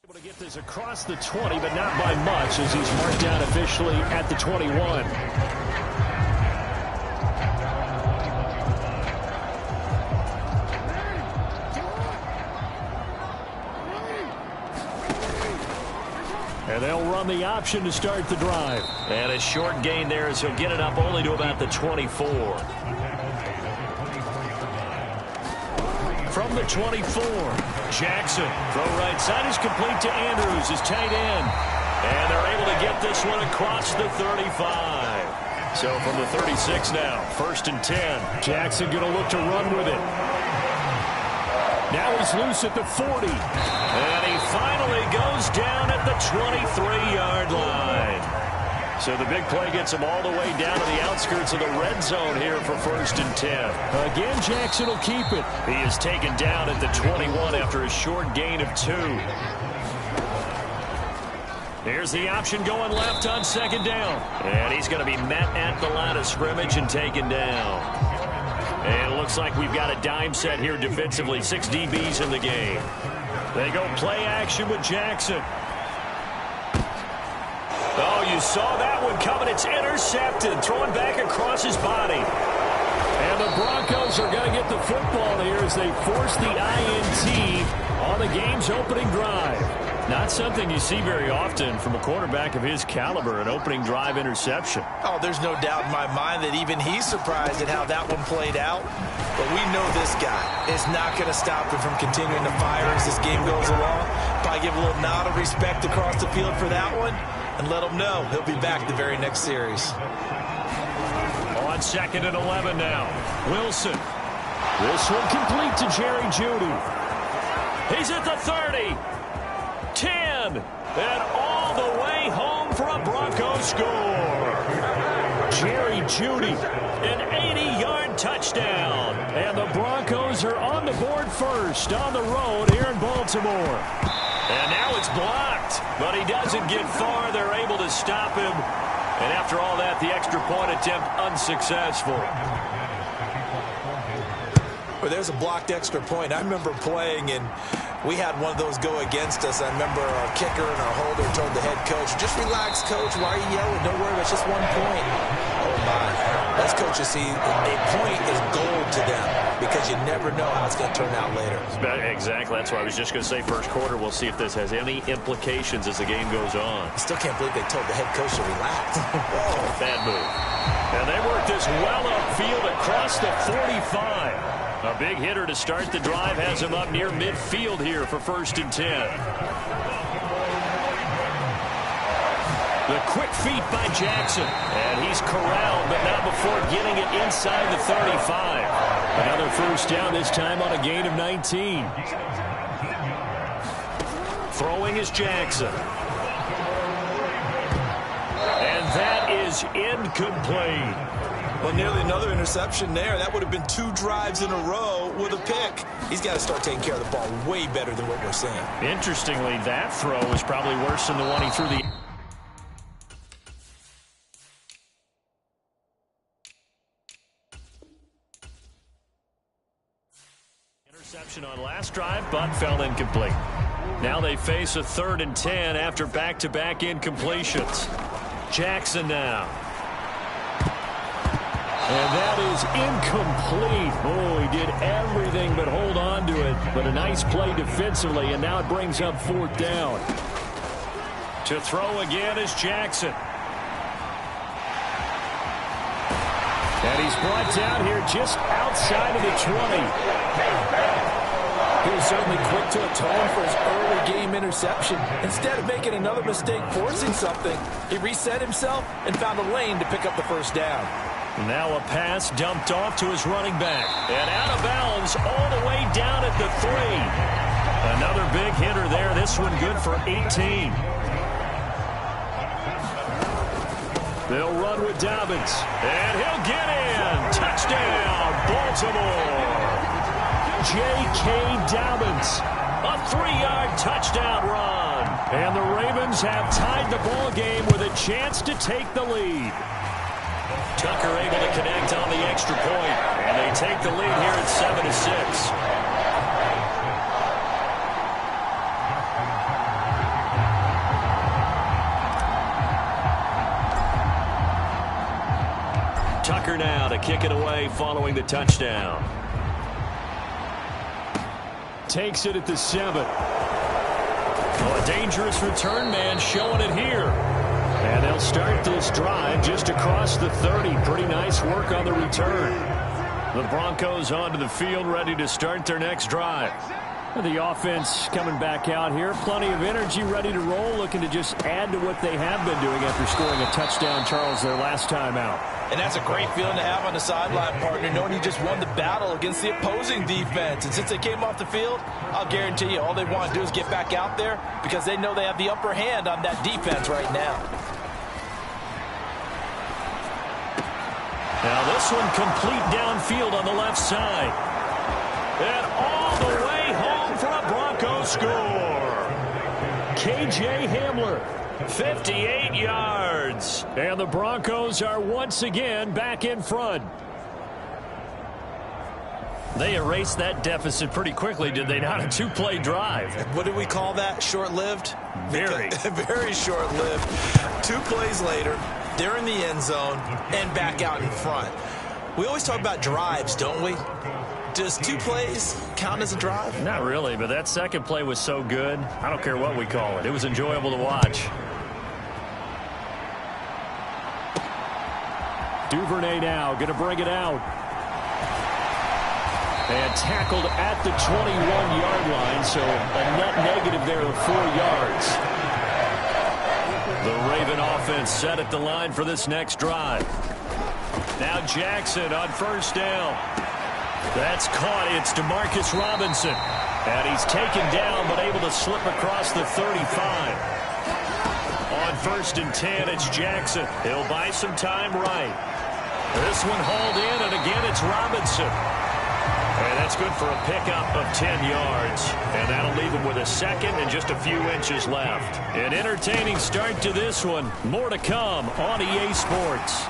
Able to get this across the 20, but not by much as he's marked down officially at the 21. And they'll run the option to start the drive. And a short gain there as he'll get it up only to about the 24. From the 24, Jackson, throw right side is complete to Andrews, his tight end. And they're able to get this one across the 35. So from the 36 now, 1st and 10. Jackson going to look to run with it. Now he's loose at the 40. And he finally goes down at the 23-yard line. So the big play gets him all the way down to the outskirts of the red zone here for 1st and 10. Again, Jackson will keep it. He is taken down at the 21 after a short gain of 2. Here's the option going left on 2nd down. And he's going to be met at the line of scrimmage and taken down. And it looks like we've got a dime set here defensively. 6 DBs in the game. They go play action with Jackson. Oh, you saw that one coming. It's intercepted. Throwing back across his body. And the Broncos are going to get the football here as they force the INT on the game's opening drive. Not something you see very often from a quarterback of his caliber, an opening drive interception. Oh, there's no doubt in my mind that even he's surprised at how that one played out. But we know this guy is not going to stop him from continuing to fire as this game goes along. Probably give a little nod of respect across the field for that one and let him know he'll be back the very next series. On 2nd and 11 now. Wilson. This one complete to Jerry Jeudy. He's at the 30. 10. And all the way home for a Broncos score. Jerry Jeudy, an 80-yard touchdown. And the Broncos are on the board first on the road here in Baltimore. And now it's blocked, but he doesn't get far. They're able to stop him. And after all that, the extra point attempt unsuccessful. Well, there's a blocked extra point. I remember playing, and we had one of those go against us. I remember our kicker and our holder told the head coach, just relax, coach. Why are you yelling? Don't worry, it's just 1 point. Oh, my. Those coaches see a point is gold to them because because you never know how it's going to turn out later. Exactly. That's why I was just going to say first quarter. We'll see if this has any implications as the game goes on. I still can't believe they told the head coach to relax. Bad move. And they work this well upfield across the 45. A big hitter to start the drive has him up near midfield here for 1st and 10. The quick feet by Jackson. And he's corralled, but not before getting it inside the 35. Another first down, this time on a gain of 19. Throwing is Jackson. And that is incomplete. Well, nearly another interception there. That would have been 2 drives in a row with a pick. He's got to start taking care of the ball way better than what we're seeing. Interestingly, that throw was probably worse than the one he threw the... Interception on last drive, but fell incomplete. Now they face a 3rd and 10 after back-to-back incompletions. Jackson now. And that is incomplete. Oh, he did everything but hold on to it. But a nice play defensively, and now it brings up 4th down. To throw again is Jackson. And he's brought down here just outside of the 20. He was certainly quick to atone for his early game interception. Instead of making another mistake forcing something, he reset himself and found a lane to pick up the first down. Now a pass dumped off to his running back. And out of bounds all the way down at the 3. Another big hitter there. This one good for 18. They'll run with Dobbins. And he'll get in. Touchdown, Baltimore. J.K. Dobbins. A 3-yard touchdown run. And the Ravens have tied the ball game with a chance to take the lead. Tucker able to connect on the extra point, and they take the lead here at 7-6. Tucker now to kick it away following the touchdown. Takes it at the 7. Oh, a dangerous return man showing it here. And they'll start this drive just across the 30. Pretty nice work on the return. The Broncos onto the field, ready to start their next drive. The offense coming back out here. Plenty of energy, ready to roll, looking to just add to what they have been doing after scoring a touchdown, Charles, their last time out. And that's a great feeling to have on the sideline, partner, knowing you just won the battle against the opposing defense. And since they came off the field, I'll guarantee you all they want to do is get back out there because they know they have the upper hand on that defense right now. Now this one complete downfield on the left side. And all the way home for a Broncos score. K.J. Hamler, 58 yards. And the Broncos are once again back in front. They erased that deficit pretty quickly, did they not? A 2-play drive. What do we call that? Short-lived? Very. Very short-lived. 2 plays later, they're in the end zone and back out in front. We always talk about drives, don't we? Does 2 plays count as a drive? Not really, but that second play was so good. I don't care what we call it. It was enjoyable to watch. Duvernay now going to bring it out. And tackled at the 21-yard line, so a net negative there of 4 yards. The Raven offense set at the line for this next drive. Now Jackson on first down. That's caught. It's DeMarcus Robinson. And he's taken down, but able to slip across the 35. On 1st and 10, it's Jackson. He'll buy some time right. This one hauled in, and again it's Robinson. And that's good for a pickup of 10 yards. And that'll leave him with a second and just a few inches left. An entertaining start to this one. More to come on EA Sports.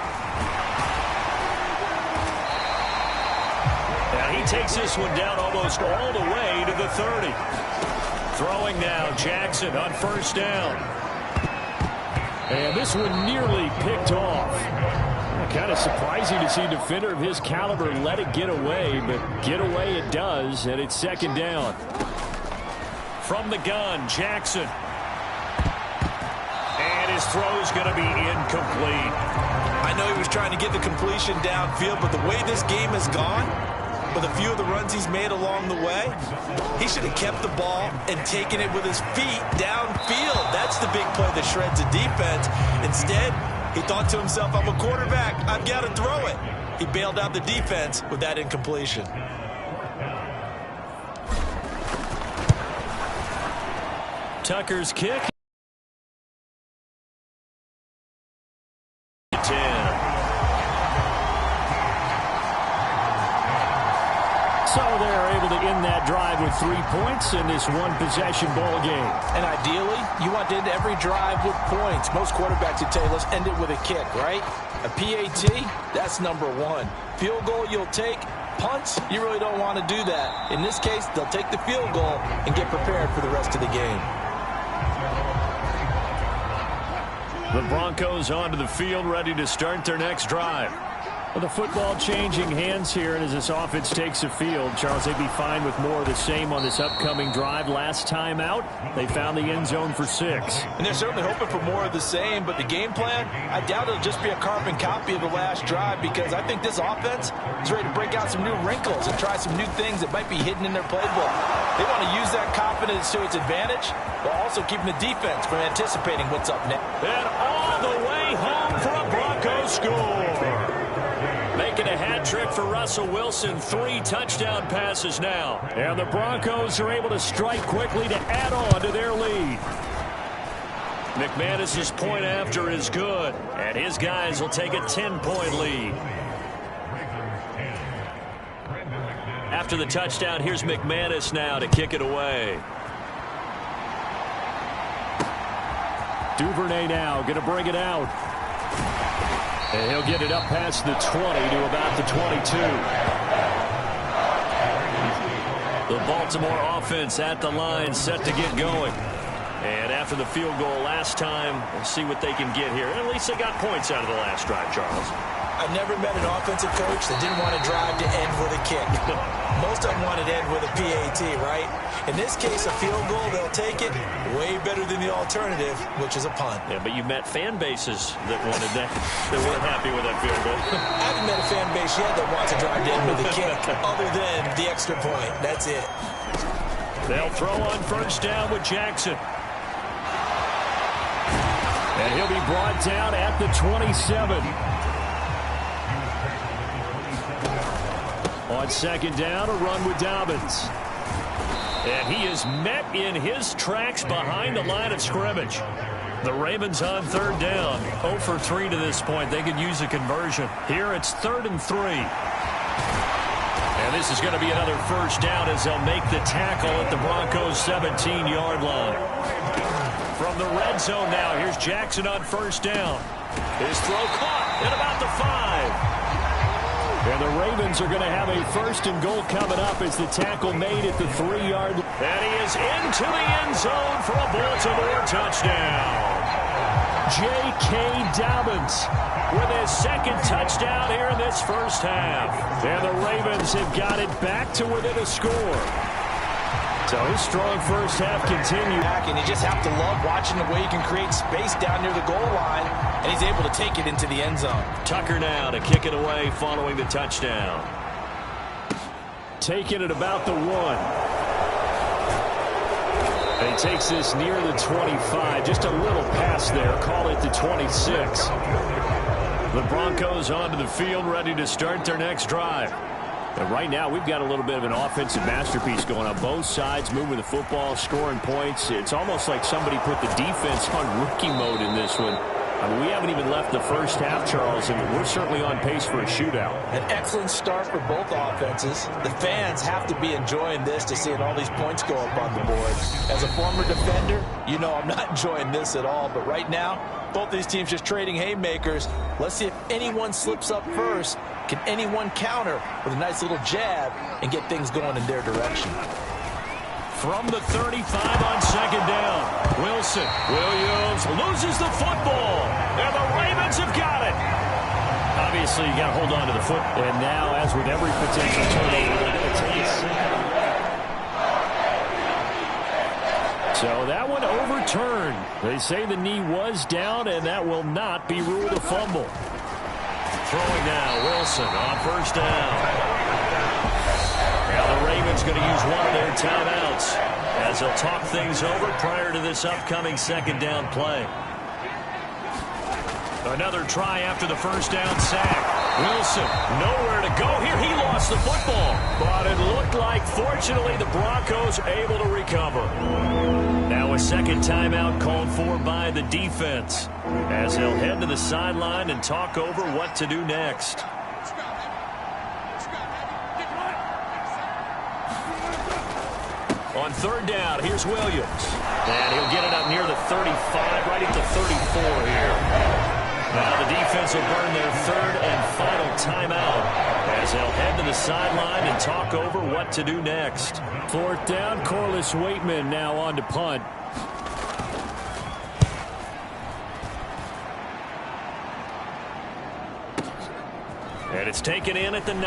Now he takes this one down almost all the way to the 30. Throwing now, Jackson on first down. And this one nearly picked off. Kind of surprising to see a defender of his caliber let it get away, but get away it does, and it's second down. From the gun, Jackson. And his throw's going to be incomplete. I know he was trying to get the completion downfield, but the way this game has gone, with a few of the runs he's made along the way, he should have kept the ball and taken it with his feet downfield. That's the big play that shreds a defense. Instead, he thought to himself, I'm a quarterback, I've got to throw it. He bailed out the defense with that incompletion. Tucker's kick. 10. So they're able to end that drive with 3 points in this one-possession ball game. And ideally, you want to end every drive with points. Most quarterbacks would tell you, let's end it with a kick, right? A PAT, that's number one. Field goal you'll take. Punts, you really don't want to do that. In this case, they'll take the field goal and get prepared for the rest of the game. The Broncos onto the field, ready to start their next drive. Well, the football changing hands here, and as this offense takes the field, Charles, they'd be fine with more of the same on this upcoming drive. Last time out, they found the end zone for 6. And they're certainly hoping for more of the same, but the game plan, I doubt it'll just be a carbon copy of the last drive, because I think this offense is ready to break out some new wrinkles and try some new things that might be hidden in their playbook. They want to use that confidence to its advantage, while also keeping the defense from anticipating what's up next. And all the way home for a Broncos score. Making a hat trick for Russell Wilson. 3 touchdown passes now. And the Broncos are able to strike quickly to add on to their lead. McManus's point after is good. And his guys will take a 10-point lead. After the touchdown, here's McManus now to kick it away. Duvernay now going to bring it out. And he'll get it up past the 20 to about the 22. The Baltimore offense at the line, set to get going. And after the field goal last time, we'll see what they can get here. At least they got points out of the last drive, Charles. I've never met an offensive coach that didn't want to drive to end with a kick. Most of them wanted to end with a PAT, right? In this case, a field goal, they'll take it. Way better than the alternative, which is a punt. Yeah, but you've met fan bases that wanted that, that weren't happy with that field goal. I haven't met a fan base yet that wants to drive to end with a kick, other than the extra point. That's it. They'll throw on first down with Jackson. And he'll be brought down at the 27. On second down, a run with Dobbins. And he is met in his tracks behind the line of scrimmage. The Ravens on third down. 0 for 3 to this point. They could use a conversion. Here it's 3rd and 3. And this is going to be another first down as they'll make the tackle at the Broncos' 17-yard line. From the red zone now, here's Jackson on first down. His throw caught at about the 5. And the Ravens are going to have a 1st and goal coming up as the tackle made at the 3-yard line. And he is into the end zone for a Baltimore touchdown. J.K. Dobbins with his 2nd touchdown here in this first half. And the Ravens have got it back to within a score. So his strong first half continues. And you just have to love watching the way he can create space down near the goal line, and he's able to take it into the end zone. Tucker now to kick it away following the touchdown. Taking it about the 1. And he takes this near the 25. Just a little pass there. Call it the 26. The Broncos onto the field, ready to start their next drive. And right now, we've got a little bit of an offensive masterpiece going on. Both sides moving the football, scoring points. It's almost like somebody put the defense on rookie mode in this one. I mean, we haven't even left the first half, Charles, and we're certainly on pace for a shootout. An excellent start for both offenses. The fans have to be enjoying this to seeing all these points go up on the board. As a former defender, you know I'm not enjoying this at all. But right now, both these teams just trading haymakers. Let's see if anyone slips up first. Can anyone counter with a nice little jab and get things going in their direction? From the 35 on second down, Williams loses the football, and the Ravens have got it. A Obviously, you got to hold on to the foot. And now, as with every potential turnover, they're going to take it second. So that one overturned. They say the knee was down, and that will not be ruled a fumble. Throwing now, Wilson on first down. Now the Ravens going to use one of their timeouts as they'll talk things over prior to this upcoming second down play. Another try after the first down sack. Wilson, nowhere to go here. He lost the football. But it looked like, fortunately, the Broncos able to recover. Now a second timeout called for by the defense as they'll head to the sideline and talk over what to do next. On third down, here's Williams. And he'll get it up near the 35, right at the 34 here. Now the defense will burn their third and final timeout as they'll head to the sideline and talk over what to do next. Fourth down, Corliss Waitman now on to punt. And it's taken in at the 9.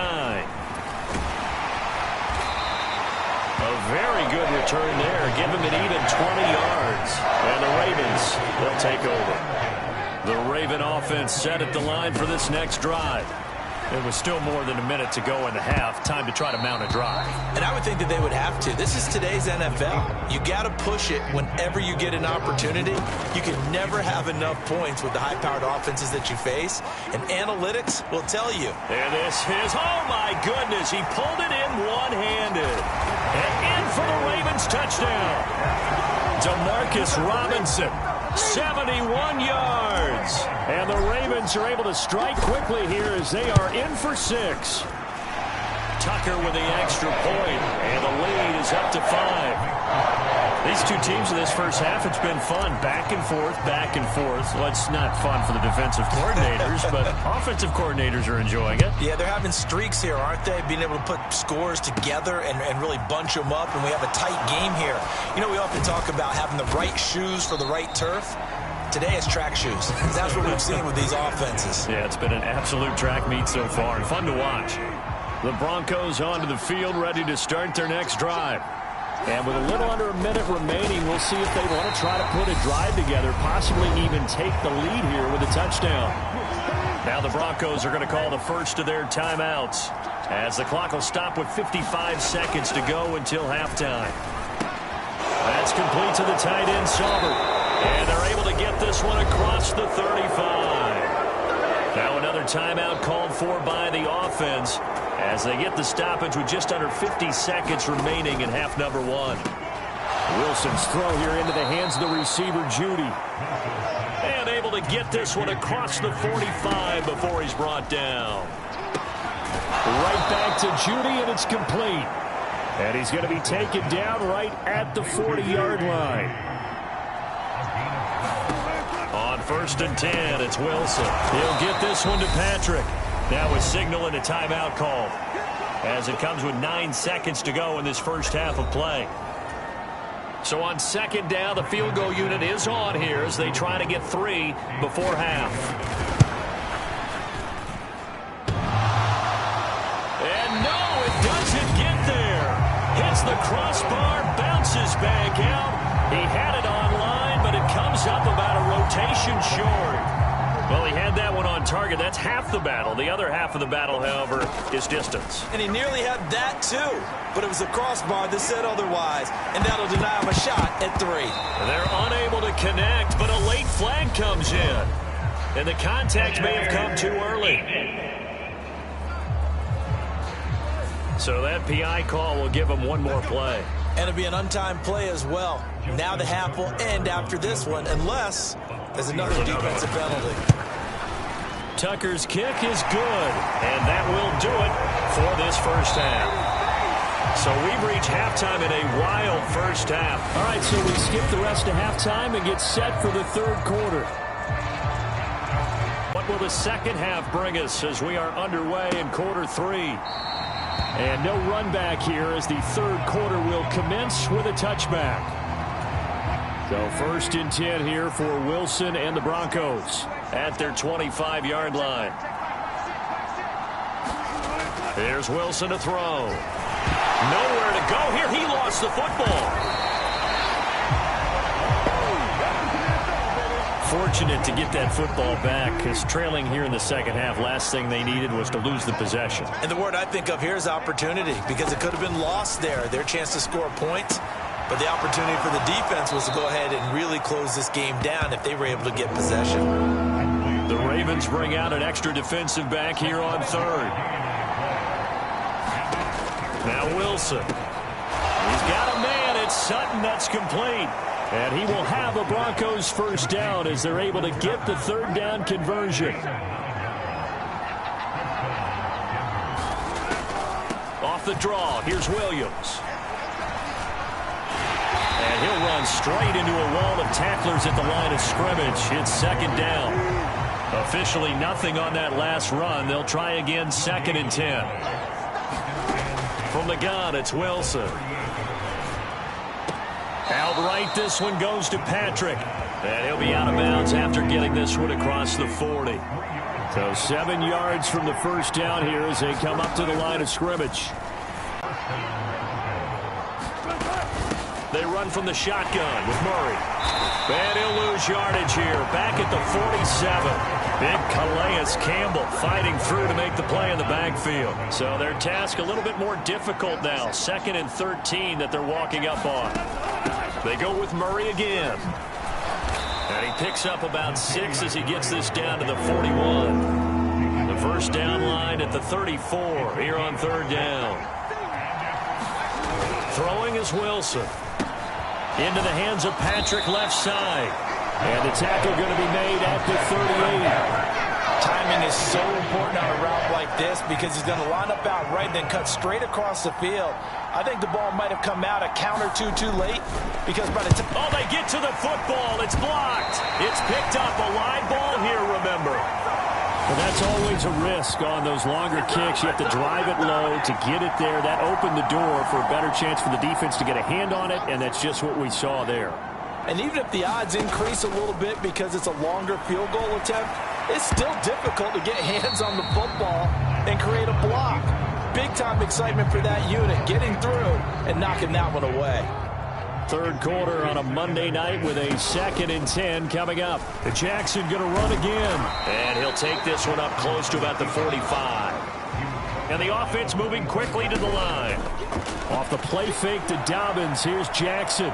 A very good return there. Give him an even 20 yards. And the Ravens, they'll take over. The Raven offense set at the line for this next drive. There was still more than a minute to go in the half. Time to try to mount a drive. And I would think that they would have to. This is today's NFL. You got to push it whenever you get an opportunity. You can never have enough points with the high-powered offenses that you face. And analytics will tell you. And this is, oh my goodness, he pulled it in one-handed. And in for the Ravens touchdown. Demarcus Robinson. 71 yards. And the Ravens are able to strike quickly here as they are in for 6. Tucker with the extra point, and the lead is up to 5. These two teams in this first half, it's been fun. Back and forth, back and forth. Well, it's not fun for the defensive coordinators, but offensive coordinators are enjoying it. Yeah, they're having streaks here, aren't they? Being able to put scores together and really bunch them up, and we have a tight game here. You know, we often talk about having the right shoes for the right turf. Today it's track shoes. That's what we've seen with these offenses. Yeah, it's been an absolute track meet so far, and fun to watch. The Broncos onto the field, ready to start their next drive. And with a little under a minute remaining, we'll see if they want to try to put a drive together, possibly even take the lead here with a touchdown. Now the Broncos are going to call the first of their timeouts as the clock will stop with 55 seconds to go until halftime. That's complete to the tight end, Sauber. And they're able to get this one across the 35. Now another timeout called for by the offense as they get the stoppage with just under 50 seconds remaining in half number 1. Wilson's throw here into the hands of the receiver, Judy. And able to get this one across the 45 before he's brought down. Right back to Judy, and it's complete. And he's going to be taken down right at the 40-yard line. On first and 10, it's Wilson. He'll get this one to Patrick. Now a signal and a timeout call as it comes with 9 seconds to go in this first half of play. So on second down, the field goal unit is on here as they try to get 3 before half. And no, it doesn't get there. Hits the crossbar, bounces back out. He had it online, but it comes up about a rotation short. Well, he had that one on target. That's half the battle. The other half of the battle, however, is distance. And he nearly had that, too. But it was a crossbar that said otherwise. And that'll deny him a shot at 3. They're unable to connect, but a late flag comes in. And the contact may have come too early. So that PI call will give him one more play. And it'll be an untimed play as well. Now the half will end after this one, unless there's another defensive penalty. Tucker's kick is good, and that will do it for this first half. So we've reached halftime in a wild first half. All right, so we skip the rest of halftime and get set for the third quarter. What will the second half bring us as we are underway in quarter 3? And no run back here as the third quarter will commence with a touchback. So first and 10 here for Wilson and the Broncos at their 25-yard line. Here's Wilson to throw. Nowhere to go here. He lost the football. Fortunate to get that football back, because trailing here in the second half, last thing they needed was to lose the possession. And the word I think of here is opportunity, because it could have been lost there. Their chance to score points, but the opportunity for the defense was to go ahead and really close this game down if they were able to get possession. The Ravens bring out an extra defensive back here on third. Now Wilson. He's got a man. It's Sutton. That's complete. And he will have a Broncos first down as they're able to get the third down conversion. Off the draw, here's Williams. And he'll run straight into a wall of tacklers at the line of scrimmage. It's second down. Officially nothing on that last run. They'll try again, 2nd and 10. From the gun, it's Wilson. Outright, this one goes to Patrick. And he'll be out of bounds after getting this one across the 40. So 7 yards from the first down here as they come up to the line of scrimmage. They run from the shotgun with Murray. And he'll lose yardage here. Back at the 47. Big Calais Campbell fighting through to make the play in the backfield. So their task a little bit more difficult now. 2nd and 13 that they're walking up on. They go with Murray again. And he picks up about 6 as he gets this down to the 41. The first down line at the 34 here on third down. Throwing is Wilson. Into the hands of Patrick, left side. And the tackle going to be made at the 38. Timing is so important on a route like this, because he's going to line up out right, then cut straight across the field. I think the ball might have come out a count or two too late, because by the time... Oh, they get to the football. It's blocked. It's picked up. A live ball here, remember. Well, that's always a risk on those longer kicks. You have to drive it low to get it there. That opened the door for a better chance for the defense to get a hand on it, and that's just what we saw there. And even if the odds increase a little bit because it's a longer field goal attempt, it's still difficult to get hands on the football and create a block. Big-time excitement for that unit, getting through and knocking that one away. Third quarter on a Monday night with a 2nd and 10 coming up. Jackson going to run again. And he'll take this one up close to about the 45. And the offense moving quickly to the line. Off the play fake to Dobbins. Here's Jackson.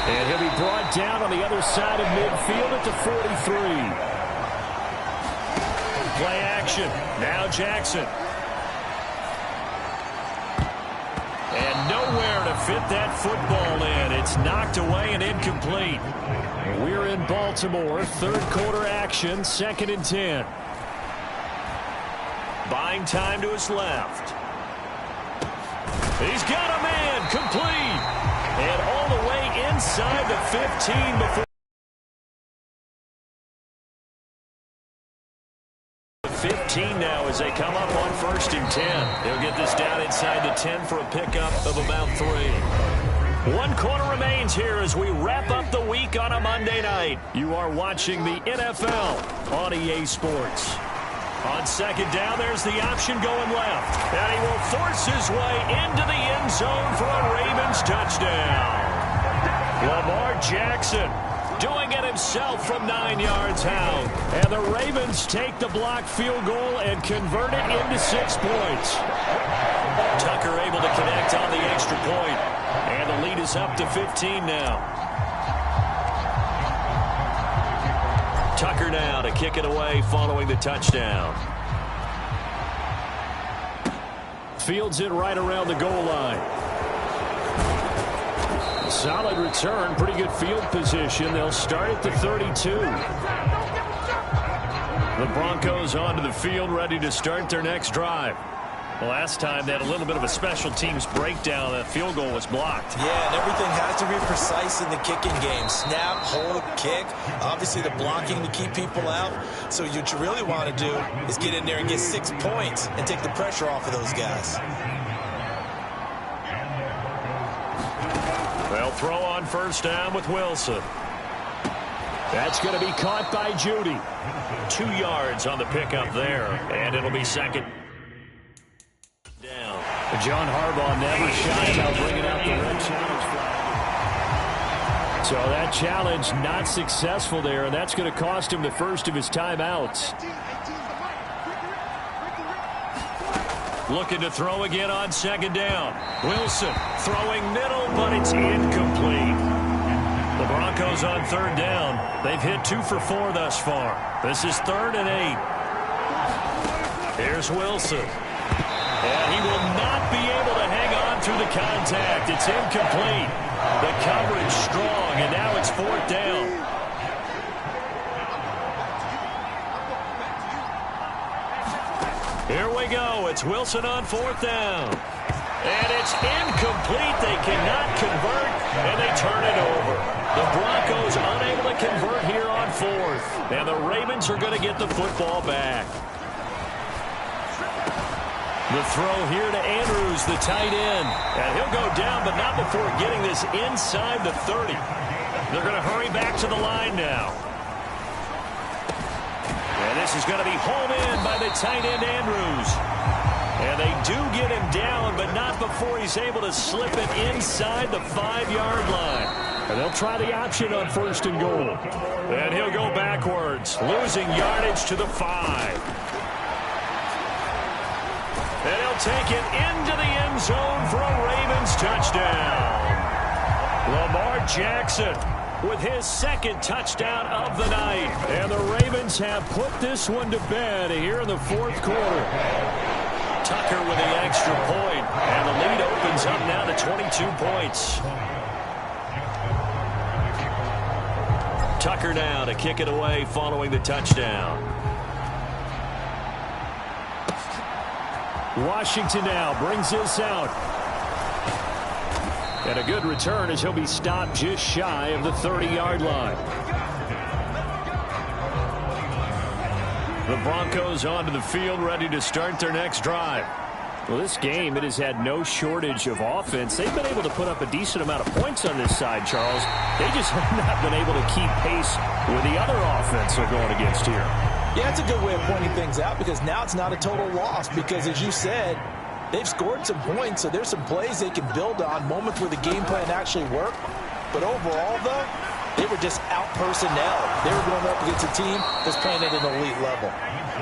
And he'll be brought down on the other side of midfield at the 43. Play action. Now Jackson. And nowhere to fit that football in. It's knocked away and incomplete. We're in Baltimore. Third quarter action. 2nd and 10. Buying time to his left. He's got a man. Complete. And all the way inside the 15 before 15 now as they come up on 1st and 10. They'll get this down inside the 10 for a pickup of about 3. 1 quarter remains here as we wrap up the week on a Monday night. You are watching the NFL on EA Sports. On 2nd down, there's the option going left. And he will force his way into the end zone for a Ravens touchdown. Lamar Jackson doing it himself from 9 yards out. And the Ravens take the blocked field goal and convert it into 6 points. Tucker able to connect on the extra point. And the lead is up to 15 now. Tucker now to kick it away following the touchdown. Fields it right around the goal line. Solid return, pretty good field position. They'll start at the 32. The Broncos onto the field, ready to start their next drive. Last time they had a little bit of a special teams breakdown. That field goal was blocked. Yeah, and everything has to be precise in the kicking game. Snap, hold, kick. Obviously the blocking to keep people out. So what you really want to do is get in there and get 6 points and take the pressure off of those guys. They'll throw on 1st down with Wilson. That's going to be caught by Judy. 2 yards on the pickup there, and it'll be second down. John Harbaugh never shy about bringing out the red challenge flag. So that challenge not successful there, and that's going to cost him the first of his timeouts. Looking to throw again on second down. Wilson throwing middle, but it's incomplete. The Broncos on third down. They've hit 2 for 4 thus far. This is 3rd and 8. Here's Wilson. And he will not be able to hang on through the contact. It's incomplete. The coverage strong, and now it's 4th down. Here we go. It's Wilson on 4th down. And it's incomplete. They cannot convert, and they turn it over. The Broncos unable to convert here on 4th. And the Ravens are going to get the football back. The throw here to Andrews, the tight end. And he'll go down, but not before getting this inside the 30. They're going to hurry back to the line now. And this is going to be home in by the tight end, Andrews. And they do get him down, but not before he's able to slip it inside the 5-yard line. And they'll try the option on 1st and goal. And he'll go backwards, losing yardage to the 5. And he'll take it into the end zone for a Ravens touchdown. Lamar Jackson with his 2nd touchdown of the night. And the Ravens have put this one to bed here in the 4th quarter. Tucker with the extra point, and the lead opens up now to 22 points. Tucker now to kick it away following the touchdown. Washington now brings this out. And a good return as he'll be stopped just shy of the 30-yard line. The Broncos onto the field, ready to start their next drive. Well, this game, it has had no shortage of offense. They've been able to put up a decent amount of points on this side, Charles. They just have not been able to keep pace with the other offense they're going against here. Yeah, it's a good way of pointing things out because now it's not a total loss because, as you said, they've scored some points, so there's some plays they can build on, moments where the game plan actually worked. But overall, though, they were just out personnel. They were going up against a team that's playing at an elite level.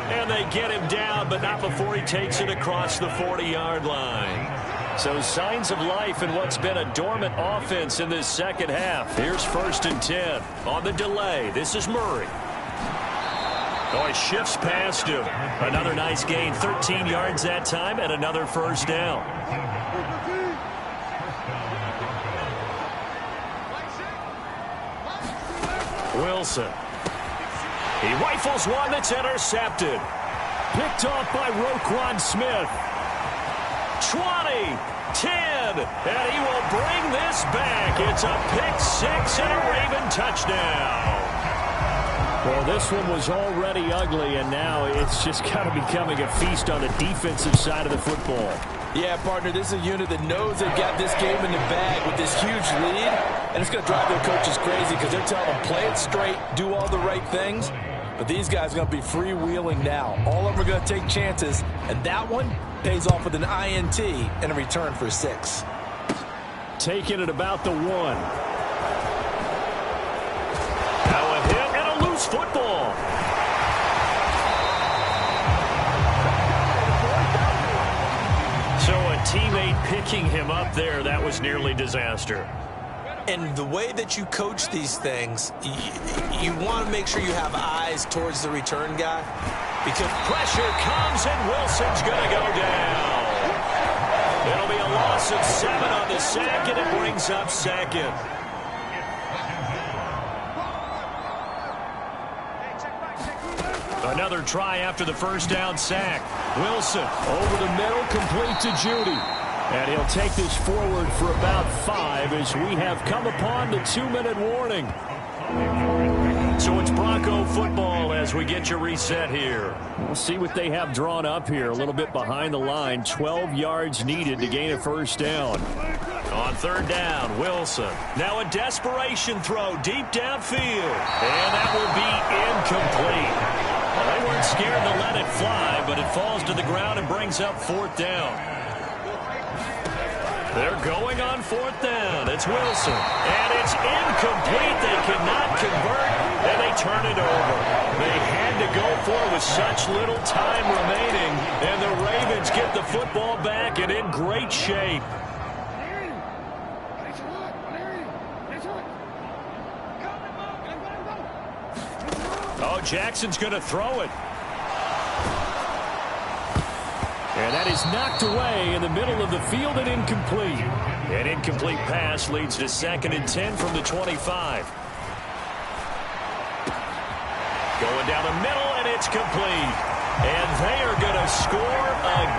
And they get him down, but not before he takes it across the 40-yard line. So signs of life in what's been a dormant offense in this second half. Here's 1st and 10 on the delay. This is Murray. Oh, he shifts past him. Another nice gain, 13 yards that time, and another 1st down. Wilson. He rifles one that's intercepted. Picked off by Roquan Smith. 20, 10, and he will bring this back. It's a pick-6 and a Raven touchdown. Well, this one was already ugly, and now it's just kind of becoming a feast on the defensive side of the football. Yeah, partner, this is a unit that knows they've got this game in the bag with this huge lead, and it's going to drive their coaches crazy because they're telling them play it straight, do all the right things, but these guys are going to be freewheeling now. All of them are going to take chances, and that one pays off with an INT and a return for 6. Taking it about the 1. Now a hit and a loose football. So a teammate picking him up there, that was nearly disaster. And the way that you coach these things, you want to make sure you have eyes towards the return guy. Because pressure comes and Wilson's going to go down. It'll be a loss of 7 on the sack, and it brings up 2nd. Another try after the 1st down sack. Wilson over the middle, complete to Judy. And he'll take this forward for about 5 as we have come upon the 2-minute warning. So it's Bronco football as we get your reset here. We'll see what they have drawn up here. A little bit behind the line. 12 yards needed to gain a 1st down. On third down, Wilson. Now a desperation throw deep downfield. And that will be incomplete. Well, they weren't scared to let it fly, but it falls to the ground and brings up fourth down. They're going on fourth down. It's Wilson. And it's incomplete. They cannot convert, and they turn it over. They had to go for it with such little time remaining, and the Ravens get the football back and in great shape. Oh, Jackson's going to throw it. And that is knocked away in the middle of the field and incomplete. An incomplete pass leads to 2nd and 10 from the 25. Going down the middle, and it's complete. And they are going to score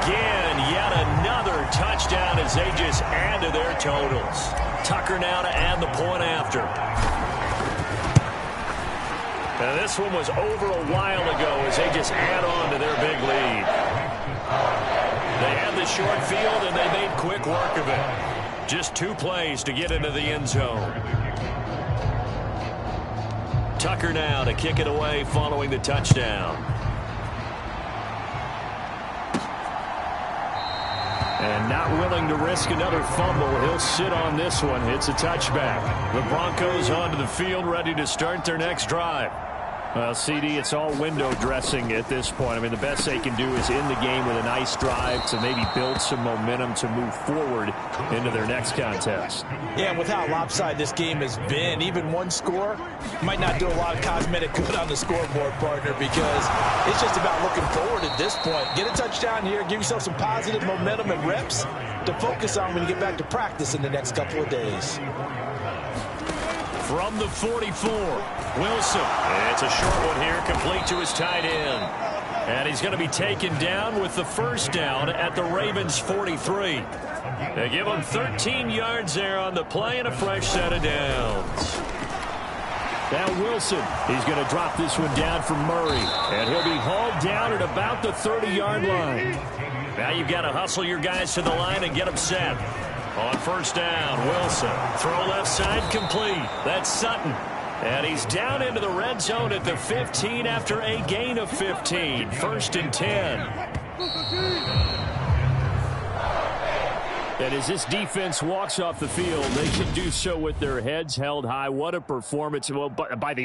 again. Yet another touchdown as they just add to their totals. Tucker now to add the point after. Now this one was over a while ago as they just add on to their big lead. They had the short field, and they made quick work of it. Just 2 plays to get into the end zone. Tucker now to kick it away following the touchdown. And not willing to risk another fumble. He'll sit on this one. It's a touchback. The Broncos onto the field ready to start their next drive. Well, CD, it's all window dressing at this point. I mean, the best they can do is end the game with a nice drive to maybe build some momentum to move forward into their next contest. Yeah, and with how lopsided this game has been, even one score might not do a lot of cosmetic good on the scoreboard, partner, because it's just about looking forward at this point. Get a touchdown here, give yourself some positive momentum and reps to focus on when you get back to practice in the next couple of days. From the 44, Wilson. It's a short one here, complete to his tight end. And he's going to be taken down with the first down at the Ravens' 43. They give him 13 yards there on the play and a fresh set of downs. Now Wilson, he's going to drop this one down for Murray. And he'll be hauled down at about the 30-yard line. Now you've got to hustle your guys to the line and get them set. On first down, Wilson. Throw left side complete. That's Sutton. And he's down into the red zone at the 15 after a gain of 15. 1st and 10. And as this defense walks off the field, they can do so with their heads held high. What a performance by the